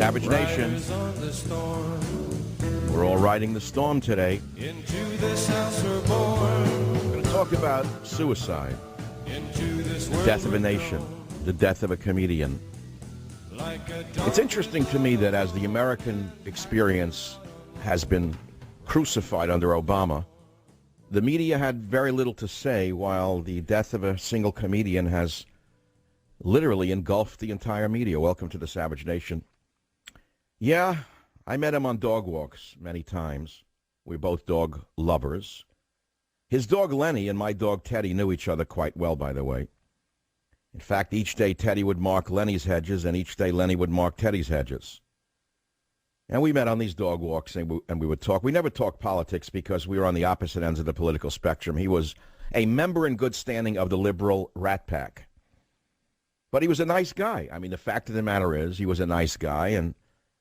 Savage Nation. We're all riding the storm today. Into this house we're born. We're going to talk about suicide, the death of a nation, the death of a comedian. It's interesting to me that as the American experience has been crucified under Obama, the media had very little to say, while the death of a single comedian has literally engulfed the entire media. Welcome to the Savage Nation. Yeah, I met him on dog walks many times. We're both dog lovers. His dog Lenny and my dog Teddy knew each other quite well, by the way. In fact, each day Teddy would mark Lenny's hedges, and each day Lenny would mark Teddy's hedges. And we met on these dog walks, and we would talk. We never talked politics because we were on the opposite ends of the political spectrum. He was a member in good standing of the liberal Rat Pack. But he was a nice guy. I mean, the fact of the matter is, he was a nice guy, and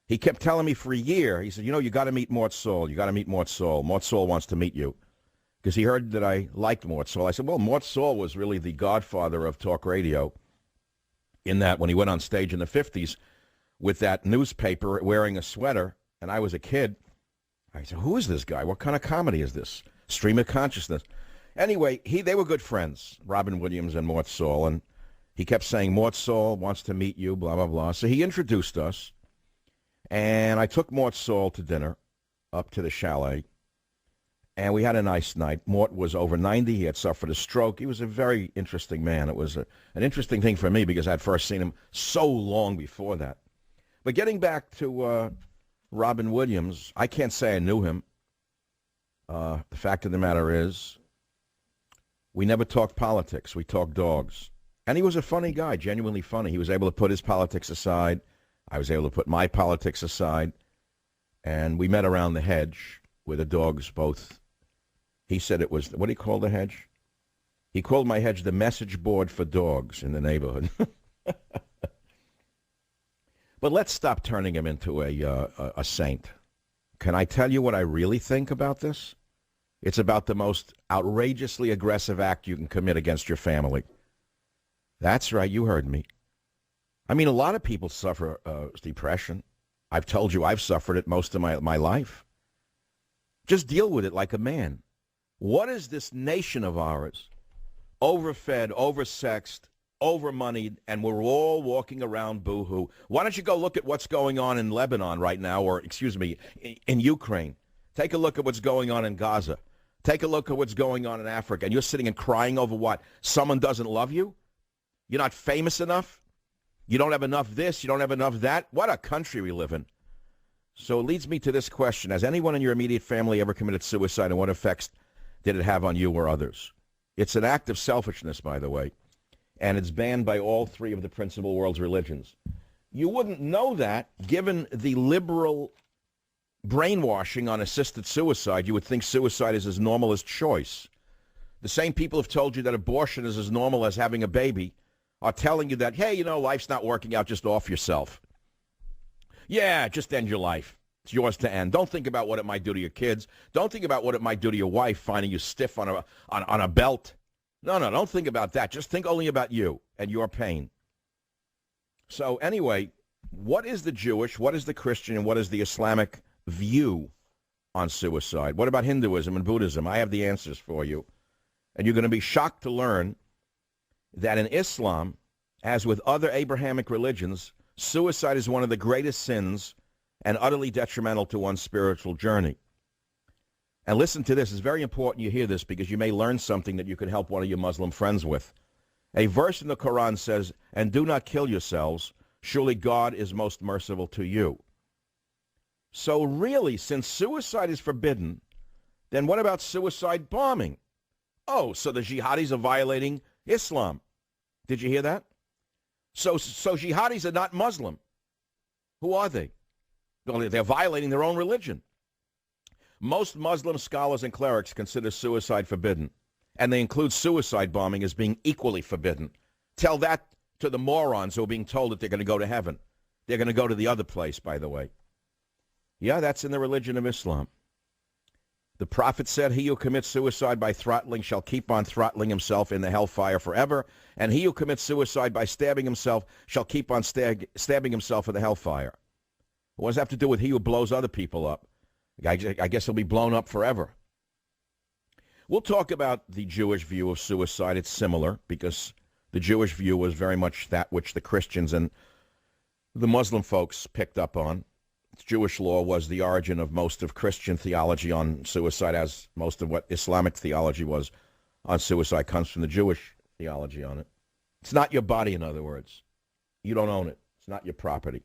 he kept telling me for a year, he said, you got to meet Mort Sahl. You got to meet Mort Sahl. Mort Sahl wants to meet you. Because he heard that I liked Mort Sahl. I said, well, Mort Sahl was really the godfather of talk radio, in that when he went on stage in the 50s with that newspaper wearing a sweater, and I was a kid, I said, who is this guy? What kind of comedy is this? Stream of consciousness. Anyway, they were good friends, Robin Williams and Mort Sahl, and he kept saying, Mort Sahl wants to meet you, blah, blah, blah. So he introduced us, and I took Mort Sahl to dinner up to the chalet, and we had a nice night. Mort was over 90. He had suffered a stroke. He was a very interesting man. It was an interesting thing for me because I'd first seen him so long before that. But getting back to Robin Williams, I can't say I knew him. The fact of the matter is, we never talked politics. We talked dogs. And he was a funny guy, genuinely funny. He was able to put his politics aside. I was able to put my politics aside. And we met around the hedge where the dogs both, he said it was, what do you call the hedge? He called my hedge the message board for dogs in the neighborhood. But let's stop turning him into a saint. Can I tell you what I really think about this? It's about the most outrageously aggressive act you can commit against your family. That's right, you heard me. I mean, a lot of people suffer depression. I've told you I've suffered it most of my life. Just deal with it like a man. What is this nation of ours? Overfed, oversexed, overmoneyed, and we're all walking around boo-hoo. Why don't you go look at what's going on in Lebanon right now, or, excuse me, in Ukraine. Take a look at what's going on in Gaza. Take a look at what's going on in Africa. And you're sitting and crying over what? Someone doesn't love you? You're not famous enough? You don't have enough this? You don't have enough that? What a country we live in. So it leads me to this question. Has anyone in your immediate family ever committed suicide, and what effects did it have on you or others? It's an act of selfishness, by the way, and it's banned by all three of the principal world's religions. You wouldn't know that, given the liberal brainwashing on assisted suicide. You would think suicide is as normal as choice. The same people who've told you that abortion is as normal as having a baby are telling you that, hey, life's not working out, just off yourself. Yeah, just end your life. It's yours to end. Don't think about what it might do to your kids. Don't think about what it might do to your wife, finding you stiff on a belt. No, don't think about that. Just think only about you and your pain. So anyway, what is the Jewish, what is the Christian, and what is the Islamic view on suicide? What about Hinduism and Buddhism? I have the answers for you. And you're going to be shocked to learn that in Islam, as with other Abrahamic religions, suicide is one of the greatest sins and utterly detrimental to one's spiritual journey. And listen to this. It's very important you hear this because you may learn something that you can help one of your Muslim friends with. A verse in the Quran says, and do not kill yourselves. Surely God is most merciful to you. So really, since suicide is forbidden, then what about suicide bombing? Oh, so the jihadis are violating Islam. Did you hear that? So jihadis are not Muslim. Who are they? Well, they're violating their own religion. Most Muslim scholars and clerics consider suicide forbidden, and they include suicide bombing as being equally forbidden. Tell that to the morons who are being told that they're going to go to heaven. They're going to go to the other place, by the way. Yeah, that's in the religion of Islam. The prophet said, he who commits suicide by throttling shall keep on throttling himself in the hellfire forever, and he who commits suicide by stabbing himself shall keep on stabbing himself in the hellfire. What does that have to do with he who blows other people up? I guess he'll be blown up forever. We'll talk about the Jewish view of suicide. It's similar because the Jewish view was very much that which the Christians and the Muslim folks picked up on. Jewish law was the origin of most of Christian theology on suicide, as most of what Islamic theology was on suicide comes from the Jewish theology on it. It's not your body, in other words. You don't own it. It's not your property.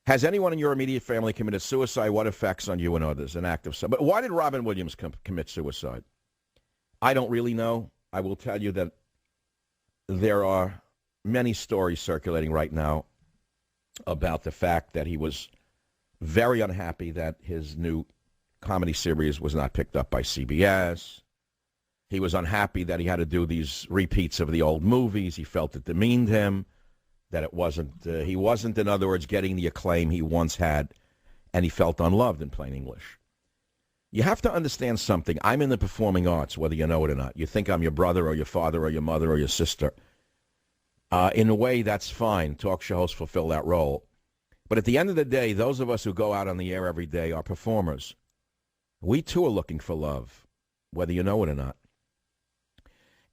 Has anyone in your immediate family committed suicide? What effects on you and others? An act of... But why did Robin Williams commit suicide? I don't really know. I will tell you that there are many stories circulating right now about the fact that he was very unhappy that his new comedy series was not picked up by CBS. He was unhappy that he had to do these repeats of the old movies. He felt it demeaned him, that it wasn't, he wasn't, in other words, getting the acclaim he once had, and he felt unloved, in plain English. You have to understand something. I'm in the performing arts, whether you know it or not. You think I'm your brother or your father or your mother or your sister. In a way, that's fine. Talk show hosts fulfill that role. But at the end of the day, those of us who go out on the air every day are performers. We, too, are looking for love, whether you know it or not.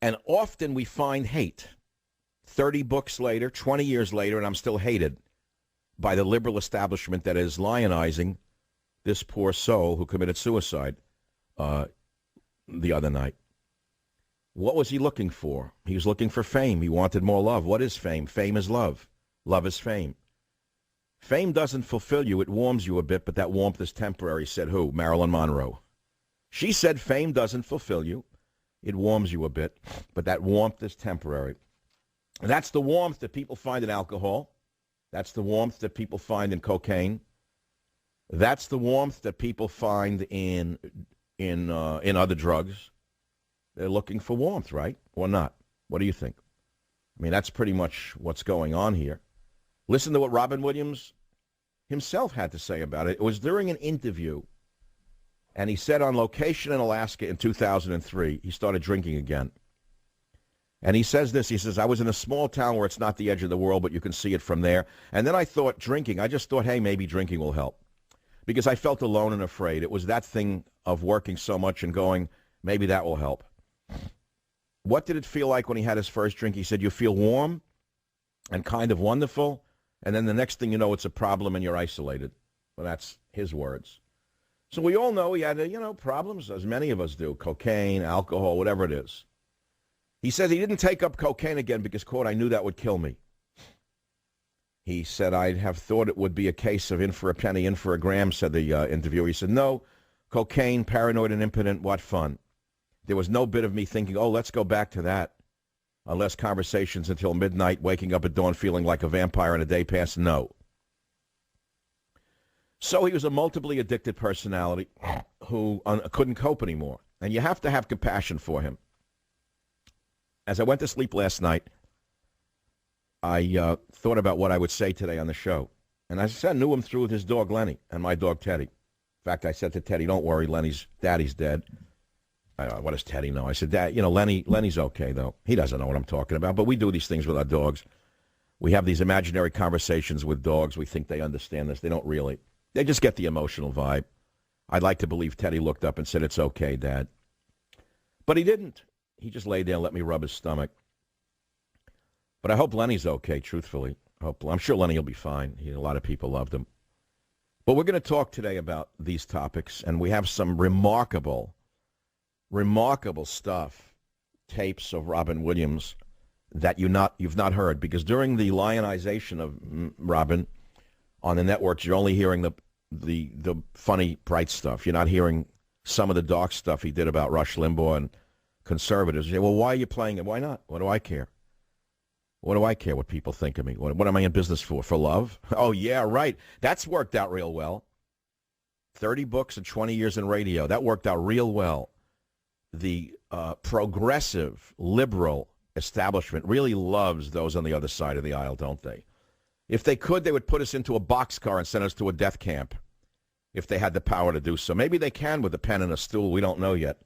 And often we find hate. 30 books later, 20 years later, and I'm still hated by the liberal establishment that is lionizing this poor soul who committed suicide the other night. What was he looking for? He was looking for fame. He wanted more love. What is fame? Fame is love. Love is fame. Fame doesn't fulfill you. It warms you a bit, but that warmth is temporary, said who? Marilyn Monroe. She said fame doesn't fulfill you. It warms you a bit, but that warmth is temporary. And that's the warmth that people find in alcohol. That's the warmth that people find in cocaine. That's the warmth that people find in other drugs. They're looking for warmth, right? Or not? What do you think? I mean, that's pretty much what's going on here. Listen to what Robin Williams himself had to say about it. It was during an interview, and he said on location in Alaska in 2003, he started drinking again. And he says this, he says, I was in a small town where it's not the edge of the world, but you can see it from there. And then I thought drinking, I just thought, hey, maybe drinking will help. Because I felt alone and afraid. It was that thing of working so much and going, maybe that will help. What did it feel like when he had his first drink? He said, you feel warm and kind of wonderful. And then the next thing you know, it's a problem and you're isolated. Well, that's his words. So we all know he had, problems, as many of us do, cocaine, alcohol, whatever it is. He says he didn't take up cocaine again because, quote, I knew that would kill me. He said, I'd have thought it would be a case of in for a penny, in for a gram, said the interviewer. He said, no, cocaine, paranoid and impotent, what fun. There was no bit of me thinking, oh, let's go back to that. Unless conversations until midnight, waking up at dawn feeling like a vampire in a day pass, no. So he was a multiply addicted personality who couldn't cope anymore. And you have to have compassion for him. As I went to sleep last night, I thought about what I would say today on the show. And I said, I knew him through with his dog, Lenny, and my dog, Teddy. In fact, I said to Teddy, don't worry, Daddy's dead. What does Teddy know? I said, Dad, Lenny's okay, though. He doesn't know what I'm talking about, but we do these things with our dogs. We have these imaginary conversations with dogs. We think they understand this. They don't really. They just get the emotional vibe. I'd like to believe Teddy looked up and said, it's okay, Dad. But he didn't. He just laid there and let me rub his stomach. But I hope Lenny's okay, truthfully. I'm sure Lenny will be fine. A lot of people loved him. But we're going to talk today about these topics, and we have some remarkable stuff, tapes of Robin Williams that you've not heard, because during the lionization of Robin on the networks, you're only hearing the funny, bright stuff. You're not hearing some of the dark stuff he did about Rush Limbaugh and conservatives. You say, well, why are you playing it? Why not? What do I care? What do I care what people think of me? What am I in business for? For love? Oh, yeah, right. That's worked out real well. 30 books and 20 years in radio. That worked out real well. The progressive, liberal establishment really loves those on the other side of the aisle, don't they? If they could, they would put us into a boxcar and send us to a death camp if they had the power to do so. Maybe they can with a pen and a stool. We don't know yet.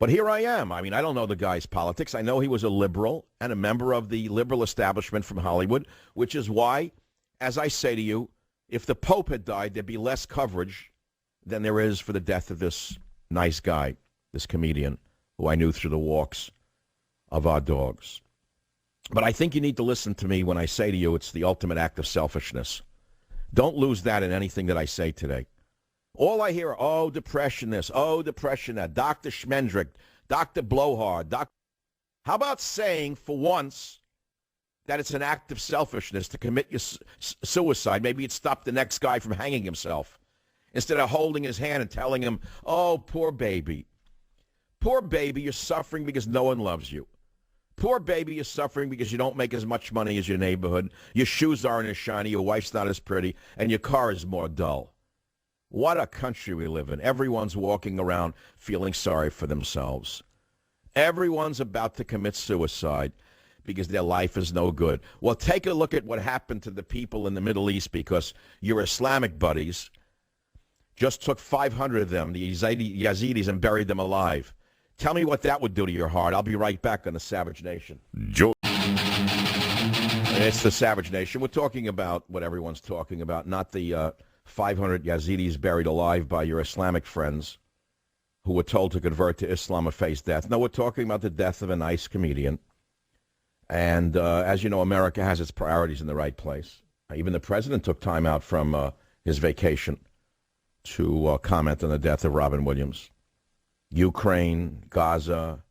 But here I am. I mean, I don't know the guy's politics. I know he was a liberal and a member of the liberal establishment from Hollywood, which is why, as I say to you, if the Pope had died, there'd be less coverage than there is for the death of this nice guy, this comedian, who I knew through the walks of our dogs. But I think you need to listen to me when I say to you it's the ultimate act of selfishness. Don't lose that in anything that I say today. All I hear are, oh, depression this, oh, depression that, Dr. Schmendrick, Dr. Blowhard, How about saying for once that it's an act of selfishness to commit your suicide? Maybe it'd stop the next guy from hanging himself instead of holding his hand and telling him, oh, poor baby. Poor baby, you're suffering because no one loves you. Poor baby, you're suffering because you don't make as much money as your neighborhood. Your shoes aren't as shiny, your wife's not as pretty, and your car is more dull. What a country we live in. Everyone's walking around feeling sorry for themselves. Everyone's about to commit suicide because their life is no good. Well, take a look at what happened to the people in the Middle East because your Islamic buddies just took 500 of them, the Yazidis, and buried them alive. Tell me what that would do to your heart. I'll be right back on the Savage Nation. It's the Savage Nation. We're talking about what everyone's talking about, not the 500 Yazidis buried alive by your Islamic friends who were told to convert to Islam or face death. No, we're talking about the death of a nice comedian. And as you know, America has its priorities in the right place. Even the president took time out from his vacation to comment on the death of Robin Williams. Ukraine, Gaza,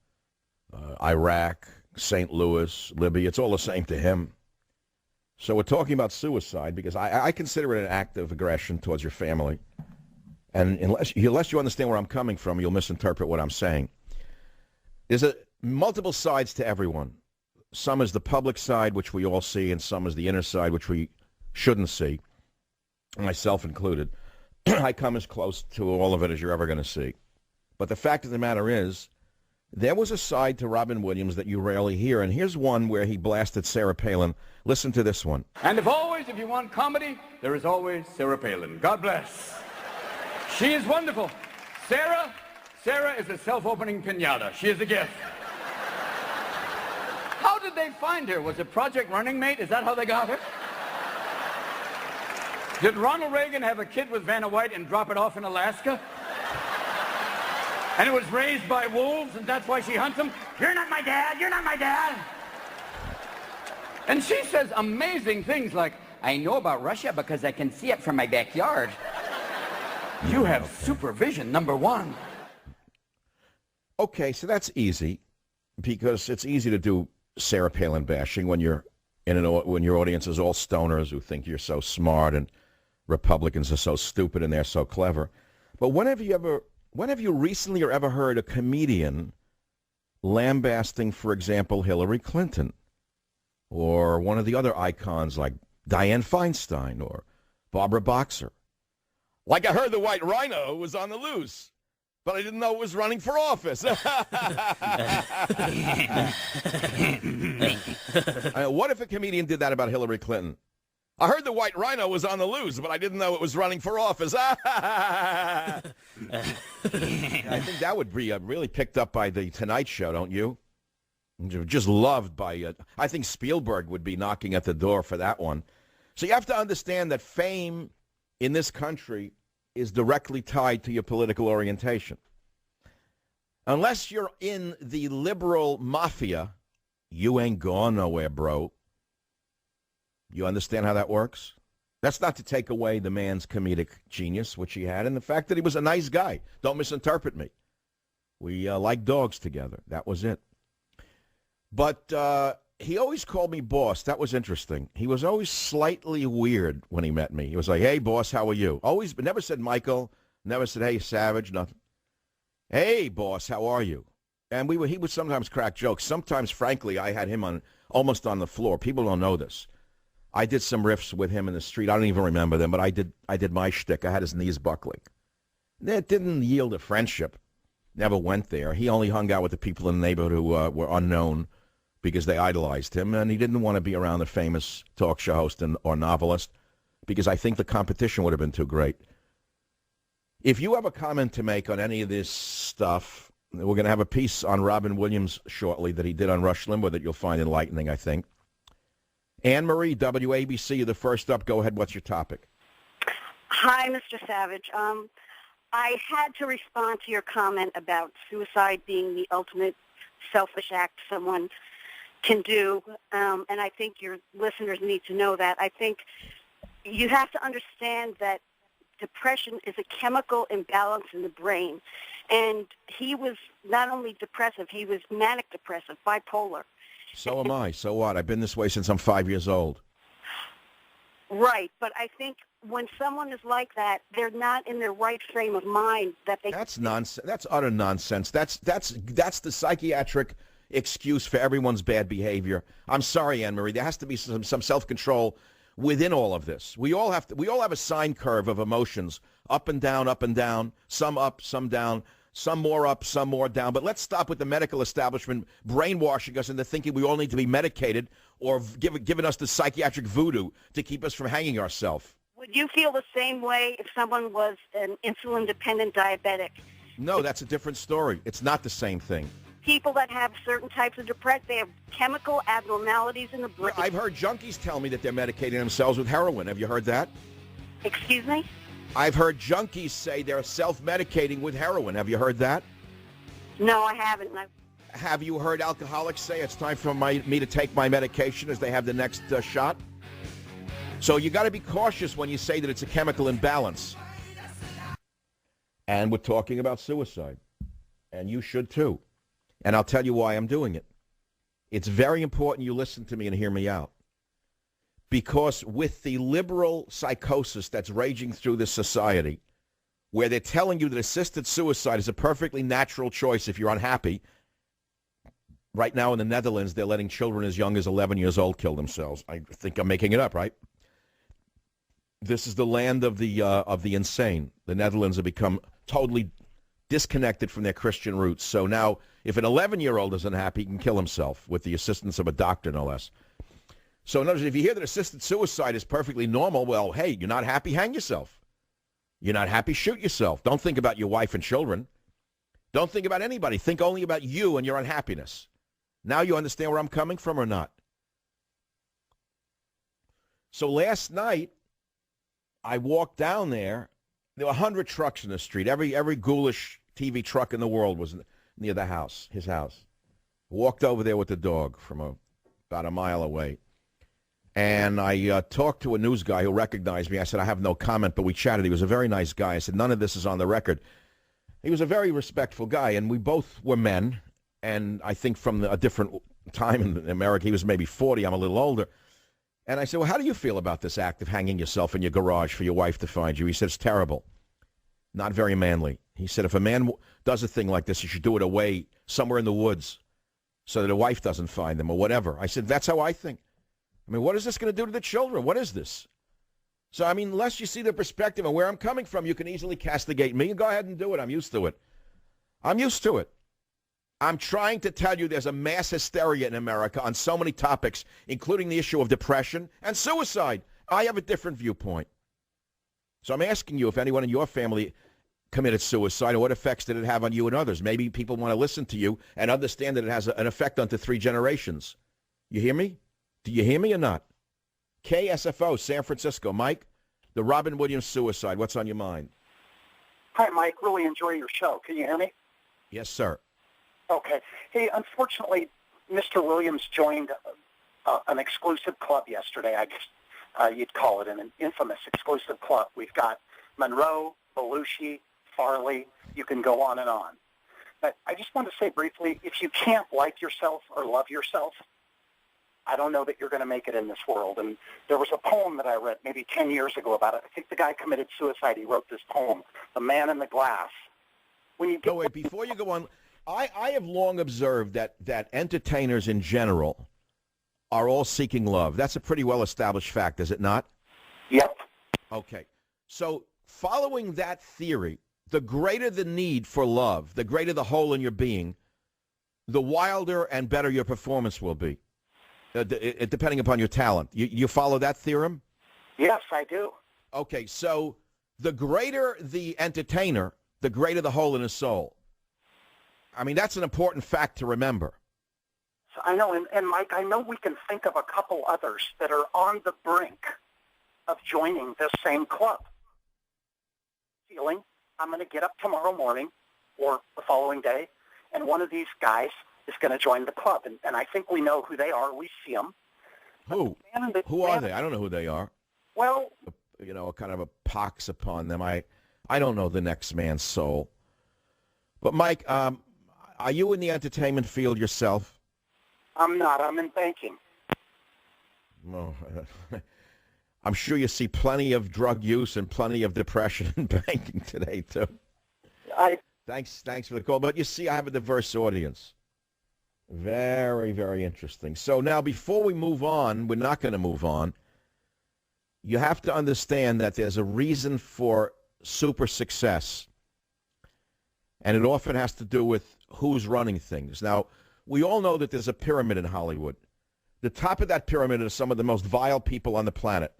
Iraq, St. Louis, Libya, it's all the same to him. So we're talking about suicide because I consider it an act of aggression towards your family. And unless you understand where I'm coming from, you'll misinterpret what I'm saying. There's multiple sides to everyone. Some is the public side, which we all see, and some is the inner side, which we shouldn't see, myself included. I come as close to all of it as you're ever going to see. But the fact of the matter is, there was a side to Robin Williams that you rarely hear, and here's one where he blasted Sarah Palin. Listen to this one. And if you want comedy, there is always Sarah Palin. God bless. She is wonderful. Sarah is a self-opening piñata. She is a gift. How did they find her? Was it Project Running Mate? Is that how they got her? Did Ronald Reagan have a kid with Vanna White and drop it off in Alaska? And it was raised by wolves, and that's why she hunts them? You're not my dad, you're not my dad. And she says amazing things like, I know about Russia because I can see it from my backyard. You have supervision, number one. Okay, so that's easy, because it's easy to do Sarah Palin bashing when your audience is all stoners who think you're so smart and Republicans are so stupid and they're so clever. But when have you recently or ever heard a comedian lambasting, for example, Hillary Clinton or one of the other icons like Dianne Feinstein or Barbara Boxer? Like, I heard the White Rhino was on the loose, but I didn't know it was running for office. What if a comedian did that about Hillary Clinton? I heard the White Rhino was on the loose, but I didn't know it was running for office. I think that would be really picked up by the Tonight Show, don't you? Just loved by, I think Spielberg would be knocking at the door for that one. So you have to understand that fame in this country is directly tied to your political orientation. Unless you're in the liberal mafia, you ain't going nowhere, bro. You understand how that works? That's not to take away the man's comedic genius, which he had, and the fact that he was a nice guy. Don't misinterpret me. We like dogs together. That was it. But he always called me boss. That was interesting. He was always slightly weird when he met me. He was like, hey, boss, how are you? Always, but never said Michael. Never said, hey, Savage, nothing. Hey, boss, how are you? And he would sometimes crack jokes. Sometimes, frankly, I had him almost on the floor. People don't know this. I did some riffs with him in the street. I don't even remember them, but I did my shtick. I had his knees buckling. That didn't yield a friendship. Never went there. He only hung out with the people in the neighborhood who were unknown because they idolized him, and he didn't want to be around the famous talk show host or novelist because I think the competition would have been too great. If you have a comment to make on any of this stuff, we're going to have a piece on Robin Williams shortly that he did on Rush Limbaugh that you'll find enlightening, I think. Anne Marie, WABC, you're the first up. Go ahead. What's your topic? Hi, Mr. Savage. I had to respond to your comment about suicide being the ultimate selfish act someone can do, and I think your listeners need to know that. I think you have to understand that depression is a chemical imbalance in the brain, and he was not only depressive, he was manic depressive, bipolar. So am I. So what? I've been this way since I'm 5 years old. Right, but I think when someone is like that, they're not in their right frame of mind. That's nonsense. That's utter nonsense. That's the psychiatric excuse for everyone's bad behavior. I'm sorry, Anne Marie. There has to be some self-control within all of this. We all have a sine curve of emotions, up and down, some up, some down, some more up, some more down. But let's stop with the medical establishment brainwashing us into thinking we all need to be medicated or giving us the psychiatric voodoo to keep us from hanging ourselves. Would you feel the same way if someone was an insulin-dependent diabetic? No, that's a different story. It's not the same thing. People that have certain types of depression, they have chemical abnormalities in the brain. I've heard junkies tell me that they're medicating themselves with heroin. Have you heard that? Excuse me? I've heard junkies say they're self-medicating with heroin. Have you heard that? No, I haven't. Have you heard alcoholics say it's time for me to take my medication as they have the next shot? So you got to be cautious when you say that it's a chemical imbalance. And we're talking about suicide. And you should too. And I'll tell you why I'm doing it. It's very important you listen to me and hear me out. Because with the liberal psychosis that's raging through this society, where they're telling you that assisted suicide is a perfectly natural choice if you're unhappy, right now in the Netherlands, they're letting children as young as 11 years old kill themselves. I think I'm making it up, right? This is the land of the insane. The Netherlands have become totally disconnected from their Christian roots. So now, if an 11-year-old is unhappy, he can kill himself with the assistance of a doctor, no less. So in other words, if you hear that assisted suicide is perfectly normal, well, hey, you're not happy, hang yourself. You're not happy, shoot yourself. Don't think about your wife and children. Don't think about anybody. Think only about you and your unhappiness. Now you understand where I'm coming from or not? So last night, I walked down there. There were 100 trucks in the street. Every ghoulish TV truck in the world was near the house, his house. Walked over there with the dog from about a mile away. And I talked to a news guy who recognized me. I said, I have no comment, but we chatted. He was a very nice guy. I said, none of this is on the record. He was a very respectful guy, and we both were men. And I think from a different time in America, he was maybe 40. I'm a little older. And I said, well, how do you feel about this act of hanging yourself in your garage for your wife to find you? He said, it's terrible. Not very manly. He said, if a man does a thing like this, he should do it away somewhere in the woods so that a wife doesn't find them or whatever. I said, that's how I think. I mean, what is this going to do to the children? What is this? So, I mean, unless you see the perspective and where I'm coming from, you can easily castigate me. Go ahead and do it. I'm used to it. I'm used to it. I'm trying to tell you there's a mass hysteria in America on so many topics, including the issue of depression and suicide. I have a different viewpoint. So I'm asking you if anyone in your family committed suicide, or what effects did it have on you and others? Maybe people want to listen to you and understand that it has an effect onto 3 generations. You hear me? Do you hear me or not? KSFO, San Francisco. Mike, the Robin Williams suicide. What's on your mind? Hi, Mike. Really enjoy your show. Can you hear me? Yes, sir. Okay. Hey, unfortunately, Mr. Williams joined an exclusive club yesterday. I guess you'd call it an infamous exclusive club. We've got Monroe, Belushi, Farley. You can go on and on. But I just want to say briefly, if you can't like yourself or love yourself, I don't know that you're going to make it in this world. And there was a poem that I read maybe 10 years ago about it. I think the guy committed suicide. He wrote this poem, The Man in the Glass. When you get... wait, before you go on, I have long observed that entertainers in general are all seeking love. That's a pretty well-established fact, is it not? Yep. Okay. So following that theory, the greater the need for love, the greater the hole in your being, the wilder and better your performance will be, depending upon your talent. You follow that theorem? Yes, I do. Okay, so the greater the entertainer, the greater the hole in his soul. I mean, that's an important fact to remember. So I know, and Mike, I know we can think of a couple others that are on the brink of joining this same club. feeling I'm going to get up tomorrow morning or the following day, and one of these guys is going to join the club. And I think we know who they are. We see them. Who? Who are they? I don't know who they are. Well, You know, kind of a pox upon them. I don't know the next man's soul. But, Mike, are you in the entertainment field yourself? I'm not. I'm in banking. No. I'm sure you see plenty of drug use and plenty of depression in banking today, too. Thanks for the call. But you see, I have a diverse audience. Very, very interesting. So now, before we move on, we're not going to move on. You have to understand that there's a reason for super success, and it often has to do with who's running things. Now, we all know that there's a pyramid in Hollywood. The top of that pyramid are some of the most vile people on the planet.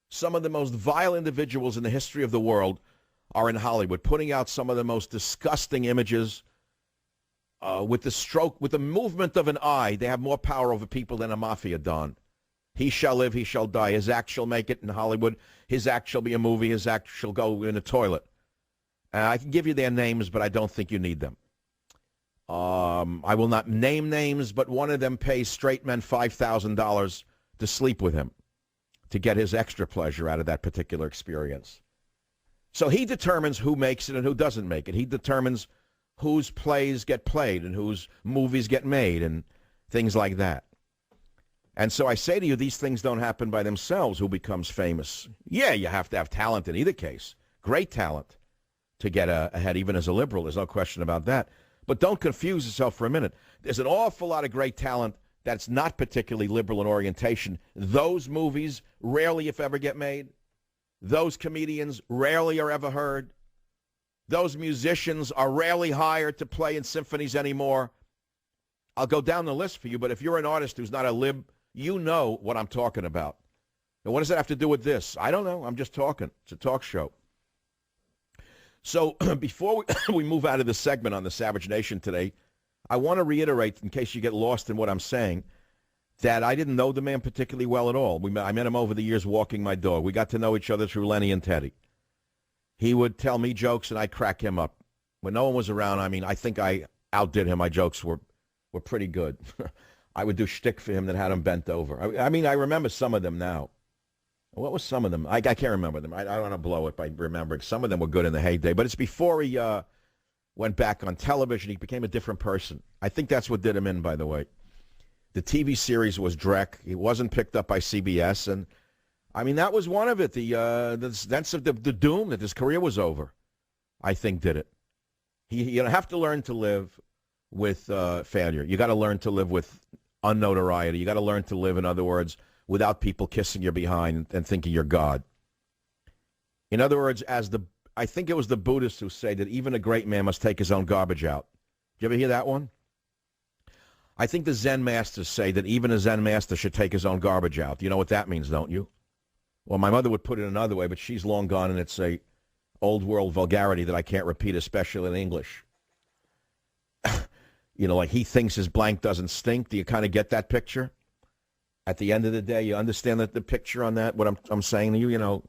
Some of the most vile individuals in the history of the world are in Hollywood, putting out some of the most disgusting images. With the movement of an eye, they have more power over people than a mafia don. He shall live, he shall die. His act shall make it in Hollywood. His act shall be a movie. His act shall go in a toilet. I can give you their names, but I don't think you need them. I will not name names, but one of them pays straight men $5,000 to sleep with him to get his extra pleasure out of that particular experience. So he determines who makes it and who doesn't make it. He determines whose plays get played and whose movies get made and things like that. And so I say to you, these things don't happen by themselves. Who becomes famous? Yeah, you have to have talent in either case. Great talent to get ahead, even as a liberal. There's no question about that. But don't confuse yourself for a minute. There's an awful lot of great talent that's not particularly liberal in orientation. Those movies rarely, if ever, get made. Those comedians rarely are ever heard. Those musicians are rarely hired to play in symphonies anymore. I'll go down the list for you, but if you're an artist who's not a lib, you know what I'm talking about. And what does that have to do with this? I don't know. I'm just talking. It's a talk show. So before we move out of this segment on the Savage Nation today, I want to reiterate, in case you get lost in what I'm saying, that I didn't know the man particularly well at all. I met him over the years walking my dog. We got to know each other through Lenny and Teddy. He would tell me jokes, and I'd crack him up. When no one was around, I think I outdid him. My jokes were pretty good. I would do shtick for him that had him bent over. I remember some of them now. What was some of them? I can't remember them. I don't want to blow it by remembering. Some of them were good in the heyday, but it's before he went back on television. He became a different person. I think that's what did him in, by the way. The TV series was Drek. He wasn't picked up by CBS, and that was one of it. The sense of the doom that his career was over, I think, did it. You have to learn to live with failure. You got to learn to live with unnotoriety. You got to learn to live, in other words, without people kissing your behind and thinking you're God. In other words, I think it was the Buddhists who say that even a great man must take his own garbage out. Did you ever hear that one? I think the Zen masters say that even a Zen master should take his own garbage out. You know what that means, don't you? Well, my mother would put it another way, but she's long gone, and it's a old world vulgarity that I can't repeat, especially in English. Like he thinks his blank doesn't stink. Do you kind of get that picture? At the end of the day, you understand that the picture on that, what I'm saying to you,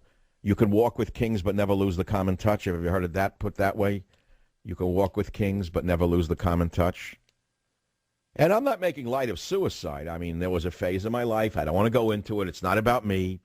you can walk with kings but never lose the common touch. Have you heard of that put that way? You can walk with kings but never lose the common touch. And I'm not making light of suicide. There was a phase in my life. I don't want to go into it. It's not about me.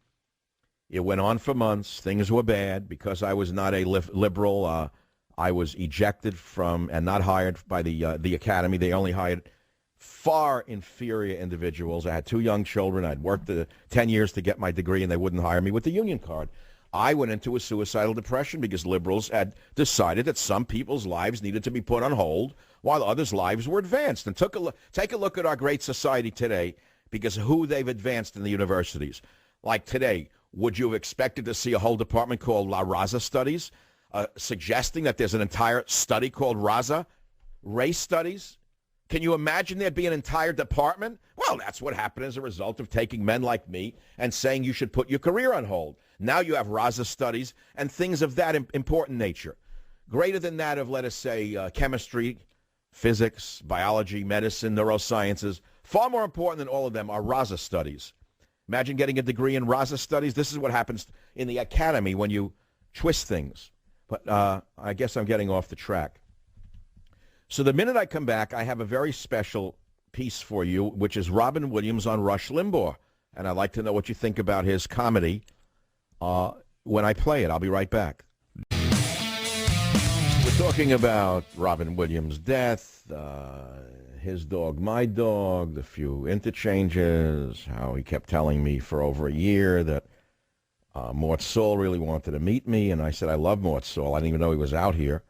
It went on for months. Things were bad. Because I was not a liberal, I was ejected from and not hired by the academy. They only hired far inferior individuals. I had 2 young children. I'd worked 10 years to get my degree, and they wouldn't hire me with the union card. I went into a suicidal depression because liberals had decided that some people's lives needed to be put on hold while others' lives were advanced. And take a look at our great society today because of who they've advanced in the universities. Like today, would you have expected to see a whole department called La Raza Studies suggesting that there's an entire study called Raza, race studies? Can you imagine there'd be an entire department? Well, that's what happened as a result of taking men like me and saying you should put your career on hold. Now you have Raza studies and things of that important nature. Greater than that of, let us say, chemistry, physics, biology, medicine, neurosciences. Far more important than all of them are Raza studies. Imagine getting a degree in Raza studies. This is what happens in the academy when you twist things. But I guess I'm getting off the track. So the minute I come back, I have a very special piece for you, which is Robin Williams on Rush Limbaugh. And I'd like to know what you think about his comedy when I play it. I'll be right back. We're talking about Robin Williams' death, his dog, my dog, the few interchanges, how he kept telling me for over a year that Mort Saul really wanted to meet me. And I said, I love Mort Saul. I didn't even know he was out here.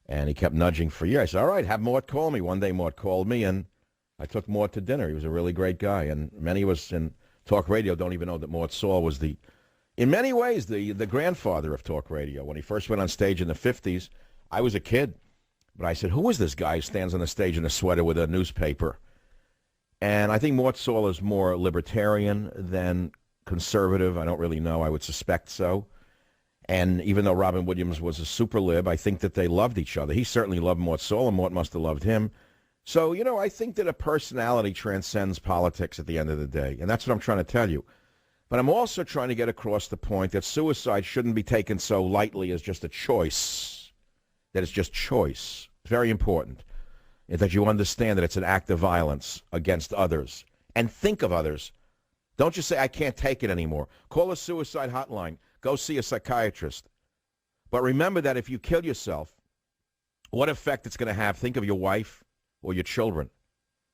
And he kept nudging for a year. I said, all right, have Mort call me. One day Mort called me, and I took Mort to dinner. He was a really great guy. And many of us in talk radio don't even know that Mort Saul was in many ways, the grandfather of talk radio. When he first went on stage in the 50s, I was a kid. But I said, who is this guy who stands on the stage in a sweater with a newspaper? And I think Mort Saul is more libertarian than conservative. I don't really know. I would suspect so. And even though Robin Williams was a super lib, I think that they loved each other. He certainly loved Mort Saul, and Mort must have loved him. So, I think that a personality transcends politics at the end of the day. And that's what I'm trying to tell you. But I'm also trying to get across the point that suicide shouldn't be taken so lightly as just a choice. That it's just choice. It's very important that you understand that it's an act of violence against others. And think of others. Don't just say, I can't take it anymore. Call a suicide hotline. Go see a psychiatrist. But remember that if you kill yourself, what effect it's going to have. Think of your wife or your children.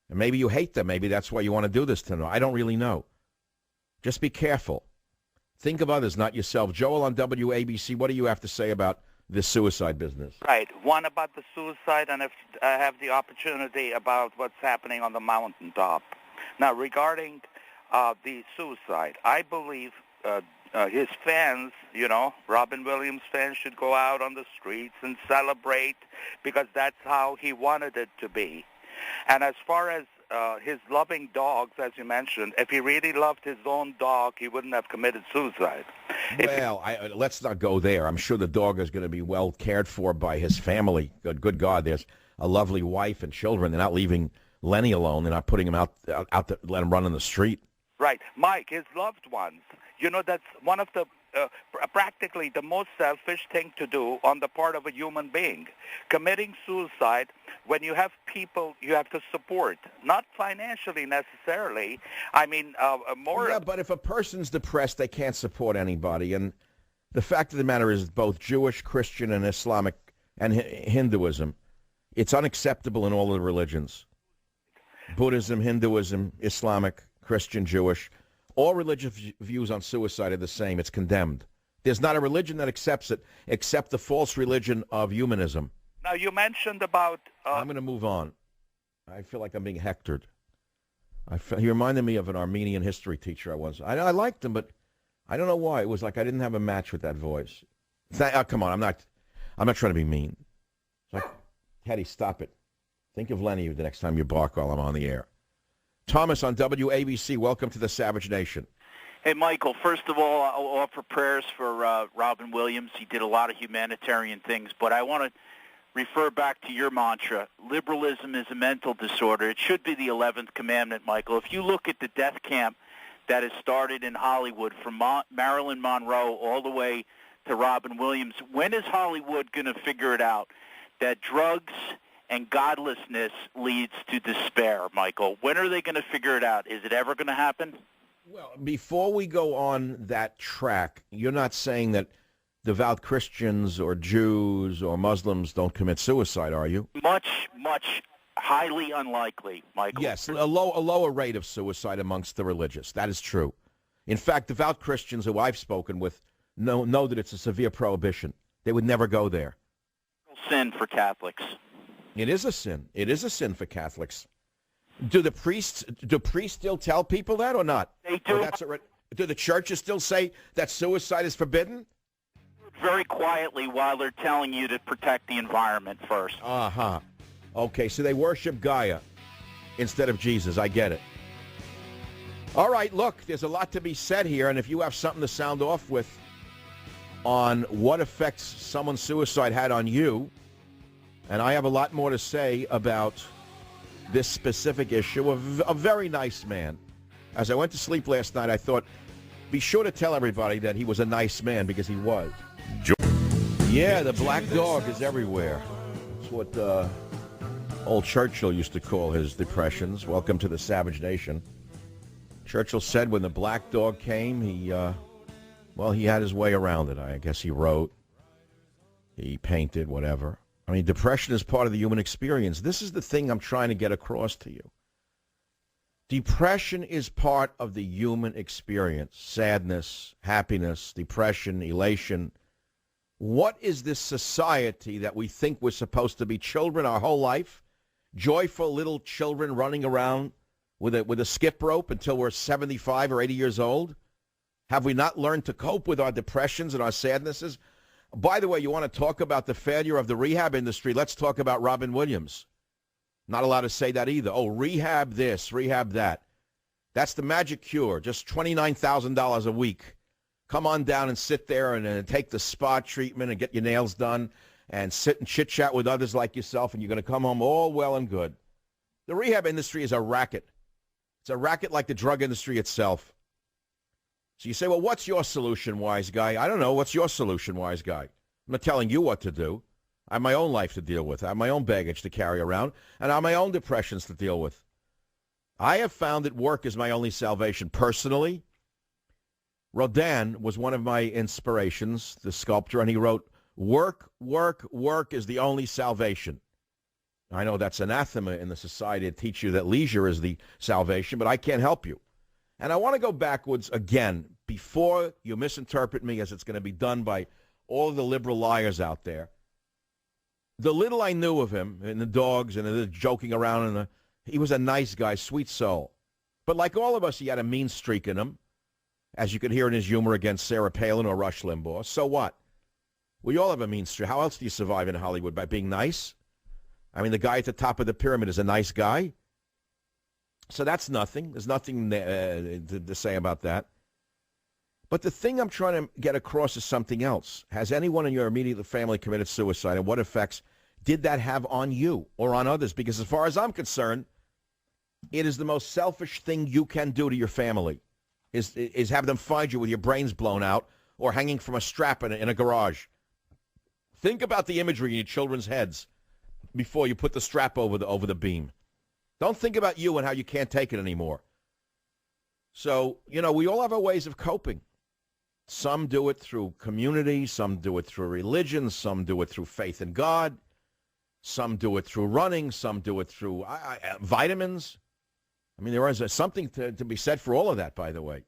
And maybe you hate them. Maybe that's why you want to do this to them. I don't really know. Just be careful. Think of others, not yourself. Joel on WABC, what do you have to say about this suicide business? Right. One about the suicide, and if I have the opportunity about what's happening on the mountaintop. Now, regarding the suicide, I believe his fans, Robin Williams fans should go out on the streets and celebrate because that's how he wanted it to be. And as far as his loving dogs, as you mentioned, if he really loved his own dog, he wouldn't have committed suicide. Well, let's not go there. I'm sure the dog is going to be well cared for by his family. Good God, there's a lovely wife and children. They're not leaving Lenny alone. They're not putting him out to let him run in the street. Right. Mike, his loved ones. That's one of the practically the most selfish thing to do on the part of a human being. Committing suicide when you have people you have to support, not financially necessarily. I mean, more. Yeah, but if a person's depressed, they can't support anybody. And the fact of the matter is both Jewish, Christian, and Islamic and Hinduism, it's unacceptable in all of the religions. Buddhism, Hinduism, Islamic, Christian, Jewish. All religious views on suicide are the same. It's condemned. There's not a religion that accepts it except the false religion of humanism. Now, you mentioned about... I'm going to move on. I feel like I'm being hectored. He reminded me of an Armenian history teacher I was. I liked him, but I don't know why. It was like I didn't have a match with that voice. Come on, I'm not trying to be mean. It's like, Teddy, stop it. Think of Lenny the next time you bark while I'm on the air. Thomas on WABC, welcome to the Savage Nation. Hey, Michael, first of all, I'll offer prayers for Robin Williams. He did a lot of humanitarian things, but I want to refer back to your mantra. Liberalism is a mental disorder. It should be the 11th commandment, Michael. If you look at the death camp that has started in Hollywood from Marilyn Monroe all the way to Robin Williams, when is Hollywood going to figure it out that drugs and godlessness leads to despair, Michael? When are they going to figure it out? Is it ever going to happen? Well, before we go on that track, you're not saying that devout Christians or Jews or Muslims don't commit suicide, are you? Much highly unlikely, Michael. Yes, a lower rate of suicide amongst the religious. That is true. In fact, devout Christians who I've spoken with know that it's a severe prohibition. They would never go there. Sin for Catholics. It is a sin. It is a sin for Catholics. Do priests still tell people that or not? They do. Do the churches still say that suicide is forbidden? Very quietly while they're telling you to protect the environment first. Uh-huh. Okay, so they worship Gaia instead of Jesus. I get it. All right, look, there's a lot to be said here, and if you have something to sound off with on what effects someone's suicide had on you, and I have a lot more to say about this specific issue of a very nice man. As I went to sleep last night, I thought, be sure to tell everybody that he was a nice man, because he was. Yeah, the black dog is everywhere. That's what old Churchill used to call his depressions. Welcome to the Savage Nation. Churchill said when the black dog came, he had his way around it. I guess he wrote, he painted, whatever. I mean, depression is part of the human experience. This is the thing I'm trying to get across to you. Depression is part of the human experience. Sadness, happiness, depression, elation. What is this society that we think we're supposed to be children our whole life? Joyful little children running around with a skip rope until we're 75 or 80 years old? Have we not learned to cope with our depressions and our sadnesses? By the way, you want to talk about the failure of the rehab industry? Let's talk about Robin Williams. Not allowed to say that either. Oh, rehab this, rehab that. That's the magic cure. Just $29,000 a week. Come on down and sit there and take the spa treatment and get your nails done and sit and chit-chat with others like yourself, and you're going to come home all well and good. The rehab industry is a racket. It's a racket like the drug industry itself. So you say, well, what's your solution, wise guy? I don't know. What's your solution, wise guy? I'm not telling you what to do. I have my own life to deal with. I have my own baggage to carry around, and I have my own depressions to deal with. I have found that work is my only salvation. Personally, Rodin was one of my inspirations, the sculptor, and he wrote, work, work, work is the only salvation. I know that's anathema in the society to teach you that leisure is the salvation, but I can't help you. And I want to go backwards again before you misinterpret me as it's going to be done by all the liberal liars out there. The little I knew of him and the dogs and the joking around, and he was a nice guy, sweet soul. But like all of us, he had a mean streak in him, as you could hear in his humor against Sarah Palin or Rush Limbaugh. So what? We all have a mean streak. How else do you survive in Hollywood? By being nice? I mean, the guy at the top of the pyramid is a nice guy. So that's nothing. There's nothing to say about that. But the thing I'm trying to get across is something else. Has anyone in your immediate family committed suicide, and what effects did that have on you or on others? Because as far as I'm concerned, it is the most selfish thing you can do to your family, is have them find you with your brains blown out or hanging from a strap in a garage. Think about the imagery in your children's heads before you put the strap over the beam. Don't think about you and how you can't take it anymore. So, we all have our ways of coping. Some do it through community. Some do it through religion. Some do it through faith in God. Some do it through running. Some do it through vitamins. I mean, there is something to be said for all of that, by the way.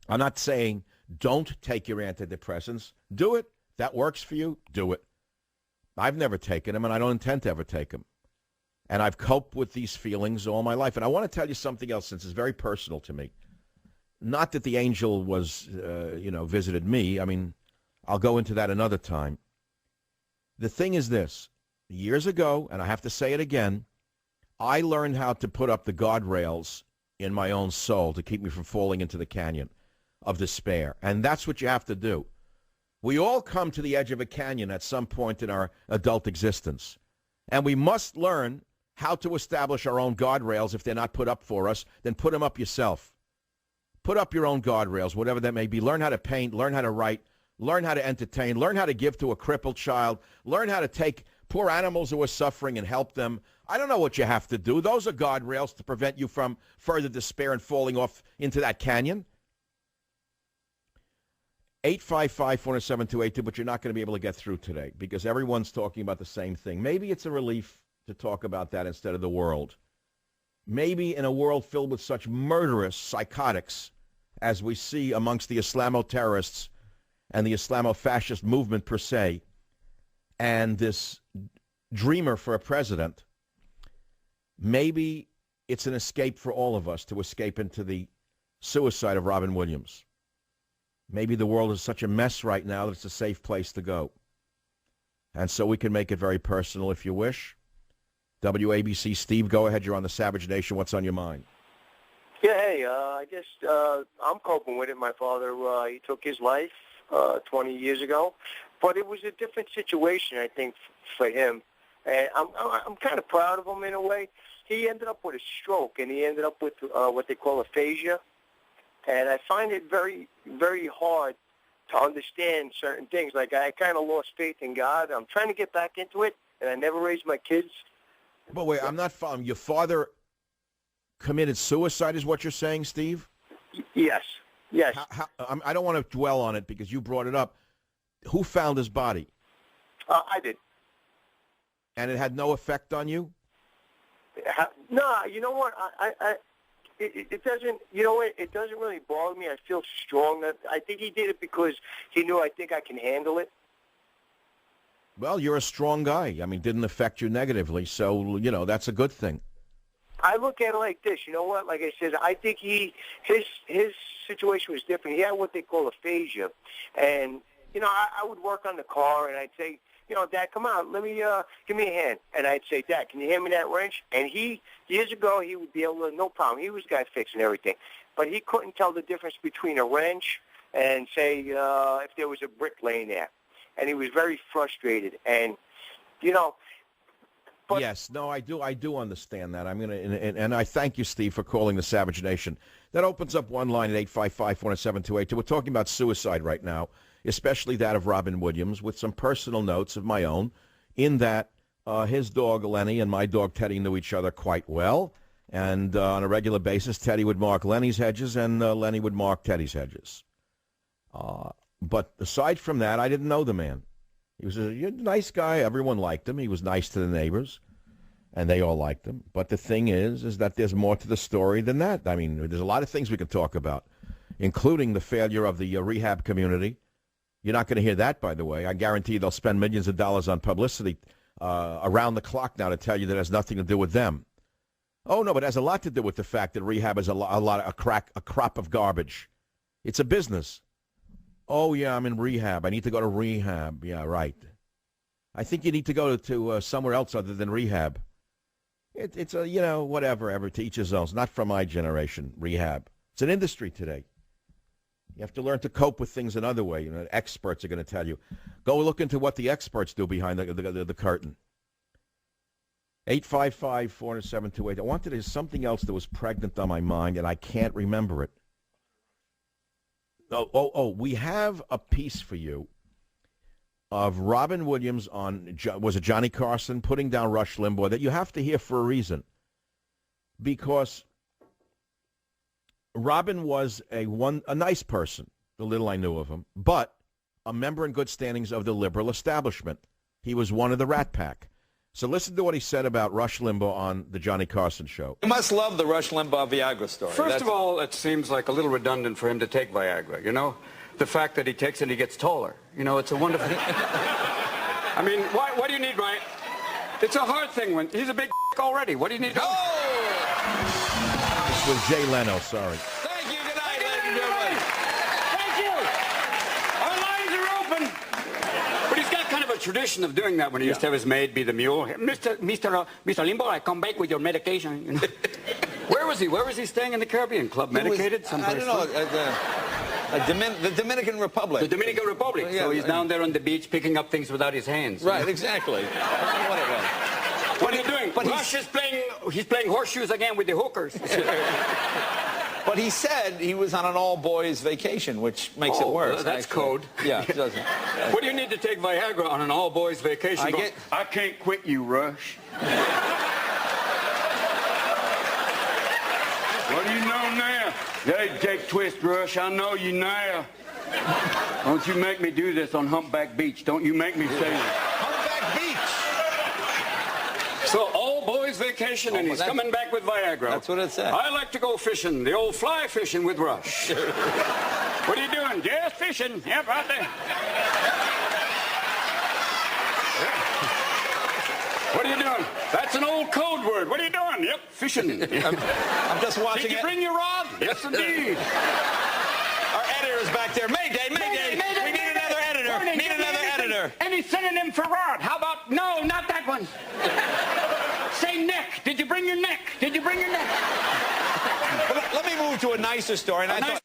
I'm not saying don't take your antidepressants. Do it. If that works for you, do it. I've never taken them, and I don't intend to ever take them. And I've coped with these feelings all my life. And I want to tell you something else, since it's very personal to me. Not that the angel was, visited me. I mean, I'll go into that another time. The thing is this. Years ago, and I have to say it again, I learned how to put up the guardrails in my own soul to keep me from falling into the canyon of despair. And that's what you have to do. We all come to the edge of a canyon at some point in our adult existence. And we must learn how to establish our own guardrails. If they're not put up for us, then put them up yourself. Put up your own guardrails, whatever that may be. Learn how to paint, learn how to write, learn how to entertain, learn how to give to a crippled child, learn how to take poor animals who are suffering and help them. I don't know what you have to do. Those are guardrails to prevent you from further despair and falling off into that canyon. 855-407-282, but you're not going to be able to get through today because everyone's talking about the same thing. Maybe it's a relief to talk about that instead of the world. Maybe in a world filled with such murderous psychotics as we see amongst the Islamo-terrorists and the Islamo-fascist movement per se, and this dreamer for a president, maybe it's an escape for all of us to escape into the suicide of Robin Williams. Maybe the world is such a mess right now that it's a safe place to go. And so we can make it very personal if you wish. WABC, Steve, go ahead. You're on the Savage Nation. What's on your mind? Yeah, hey, I'm coping with it. My father, he took his life 20 years ago, but it was a different situation, I think, for him. And I'm kind of proud of him in a way. He ended up with a stroke, and he ended up with what they call aphasia. And I find it very, very hard to understand certain things. Like, I kind of lost faith in God. I'm trying to get back into it, and I never raised my kids. But wait, I'm not following. Your father committed suicide is what you're saying, Steve? Yes. Yes. I don't want to dwell on it because you brought it up. Who found his body? I did. And it had no effect on you? No, you know what? It doesn't. You know what? It doesn't really bother me. I feel strong. I think he did it because he knew I think I can handle it. Well, you're a strong guy. I mean, didn't affect you negatively, so you know that's a good thing. I look at it like this. You know what? Like I said, I think his situation was different. He had what they call aphasia, and you know, I would work on the car, and I'd say, you know, Dad, come on, let me give me a hand. And I'd say, Dad, can you hand me that wrench? And years ago, he would be able to, no problem. He was the guy fixing everything, but he couldn't tell the difference between a wrench and say if there was a brick laying there, and he was very frustrated. And you know. But yes, no, I do understand that. I'm gonna, and I thank you, Steve, for calling the Savage Nation. That opens up one line at 855-407-282. We're talking about suicide right now, especially that of Robin Williams, with some personal notes of my own, in that his dog Lenny and my dog Teddy knew each other quite well, and on a regular basis, Teddy would mark Lenny's hedges, and Lenny would mark Teddy's hedges. But aside from that, I didn't know the man. He was a nice guy. Everyone liked him. He was nice to the neighbors, and they all liked him. But the thing is that there's more to the story than that. I mean, there's a lot of things we can talk about, including the failure of the rehab community. You're not going to hear that, by the way. I guarantee they'll spend millions of dollars on publicity around the clock now to tell you that it has nothing to do with them. Oh, no, but it has a lot to do with the fact that rehab is a crop of garbage. It's a business. Oh, yeah, I'm in rehab. I need to go to rehab. Yeah, right. I think you need to go to somewhere else other than rehab. It's a, you know, whatever, to each his own. It's not from my generation, rehab. It's an industry today. You have to learn to cope with things another way. You know, experts are going to tell you. Go look into what the experts do behind the curtain. 855-407-282. I wanted to something else that was pregnant on my mind, and I can't remember it. Oh, we have a piece for you of Robin Williams on, was it Johnny Carson, putting down Rush Limbaugh, that you have to hear for a reason. Because Robin was a nice person, the little I knew of him, but a member in good standings of the liberal establishment. He was one of the Rat Pack. So listen to what he said about Rush Limbaugh on the Johnny Carson show. You must love the Rush Limbaugh Viagra story. First of all, it seems like a little redundant for him to take Viagra, you know? The fact that he takes it and he gets taller. You know, it's a wonderful... I mean, what do you need, Ryan? It's a hard thing when... He's a big already. What do you need? This was Jay Leno, sorry. Thank you. Good night, ladies and gentlemen. Thank you. Our lines are open. But he's got kind of a tradition of doing that when he used to have his maid be the mule. Mr. Limbaugh, I come back with your medication. You know? Where was he? Where was he staying in the Caribbean? Club medicated? I don't know. The Dominican Republic. The Dominican Republic. Yeah, so he's down there on the beach picking up things without his hands. Right, exactly. What are you doing? But Rush is he's playing horseshoes again with the hookers. But he said he was on an all-boys vacation, which makes it worse. Well, that's actually. code. Yeah, it doesn't. What do you need to take Viagra on an all-boys vacation? I can't quit you, Rush. What do you know now? Hey, Jake Twist, Rush, I know you now. Don't you make me do this on Humpback Beach. Don't you make me say it. Humpback Beach. So, all boys vacation, and he's coming back with Viagra. That's what it said. I like to go fishing, the old fly fishing with Rush. What are you doing? Just fishing. Yep, right there. What are you doing? That's an old code word. What are you doing? Yep, fishing. I'm just watching Did you it. bring your rod? Yes, indeed. Our editor's back there. Mayday. We need another editor. Need another editor. Any synonym for rod? How about, no, not that one. Say neck. Did you bring your neck? Did you bring your neck? Let me move to a nicer story. And All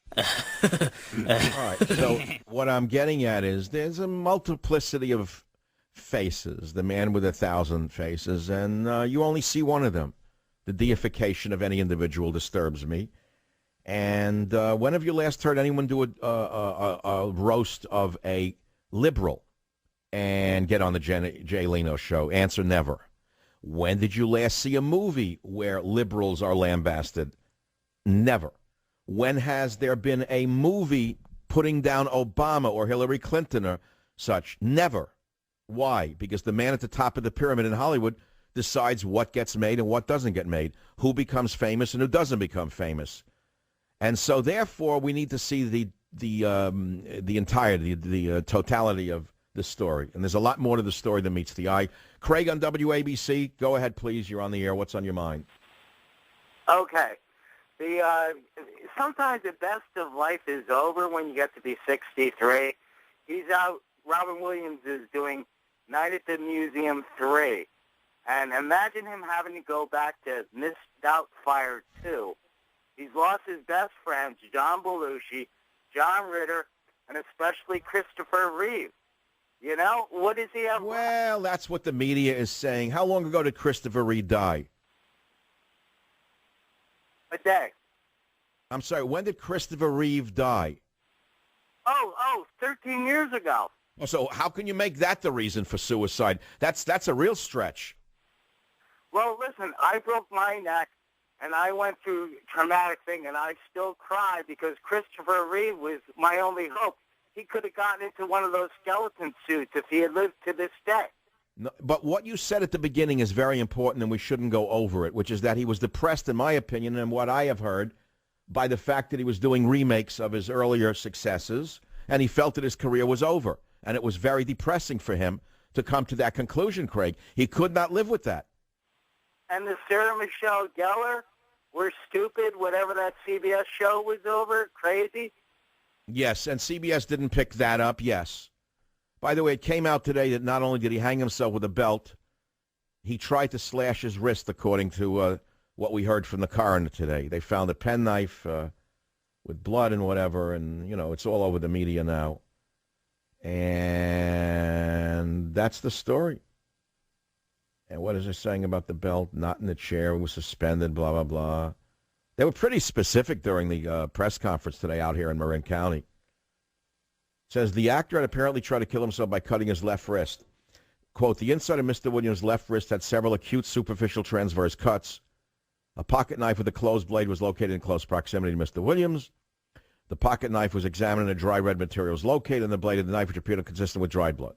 right, so what I'm getting at is there's a multiplicity of faces, the man with 1,000 faces, and you only see one of them. The deification of any individual disturbs me. And when have you last heard anyone do a roast of a liberal and get on the Jay Leno show? Answer, never. When did you last see a movie where liberals are lambasted? Never. When has there been a movie putting down Obama or Hillary Clinton or such? Never. Why? Because the man at the top of the pyramid in Hollywood decides what gets made and what doesn't get made, who becomes famous and who doesn't become famous. And so, therefore, we need to see the entirety, the totality of the story. And there's a lot more to the story than meets the eye. Craig on WABC, go ahead, please. You're on the air. What's on your mind? Okay. Sometimes the best of life is over when you get to be 63. He's out. Robin Williams is doing Night at the Museum 3. And imagine him having to go back to Miss Doubtfire 2. He's lost his best friends, John Belushi, John Ritter, and especially Christopher Reeve. You know, what does he have? Well, that's what the media is saying. How long ago did Christopher Reeve die? A day. I'm sorry, when did Christopher Reeve die? 13 years ago. Oh, so how can you make that the reason for suicide? That's a real stretch. Well, listen, I broke my neck, and I went through a traumatic thing, and I still cry because Christopher Reeve was my only hope. He could have gotten into one of those skeleton suits if he had lived to this day. No, but what you said at the beginning is very important, and we shouldn't go over it, which is that he was depressed, in my opinion, and what I have heard, by the fact that he was doing remakes of his earlier successes, and he felt that his career was over. And it was very depressing for him to come to that conclusion, Craig. He could not live with that. And the Sarah Michelle Gellar, we're stupid, whatever that CBS show was over, crazy. Yes, and CBS didn't pick that up, yes. By the way, it came out today that not only did he hang himself with a belt, he tried to slash his wrist, according to what we heard from the coroner today. They found a penknife with blood and whatever, and, you know, it's all over the media now. And that's the story. And what is it saying about the belt? Not in the chair, it was suspended, blah, blah, blah. They were pretty specific during the press conference today out here in Marin County. It says the actor had apparently tried to kill himself by cutting his left wrist. Quote, the inside of Mr. Williams' left wrist had several acute superficial transverse cuts. A pocket knife with a closed blade was located in close proximity to Mr. Williams. The pocket knife was examined and a dry red material was located on the blade of the knife, which appeared consistent with dried blood.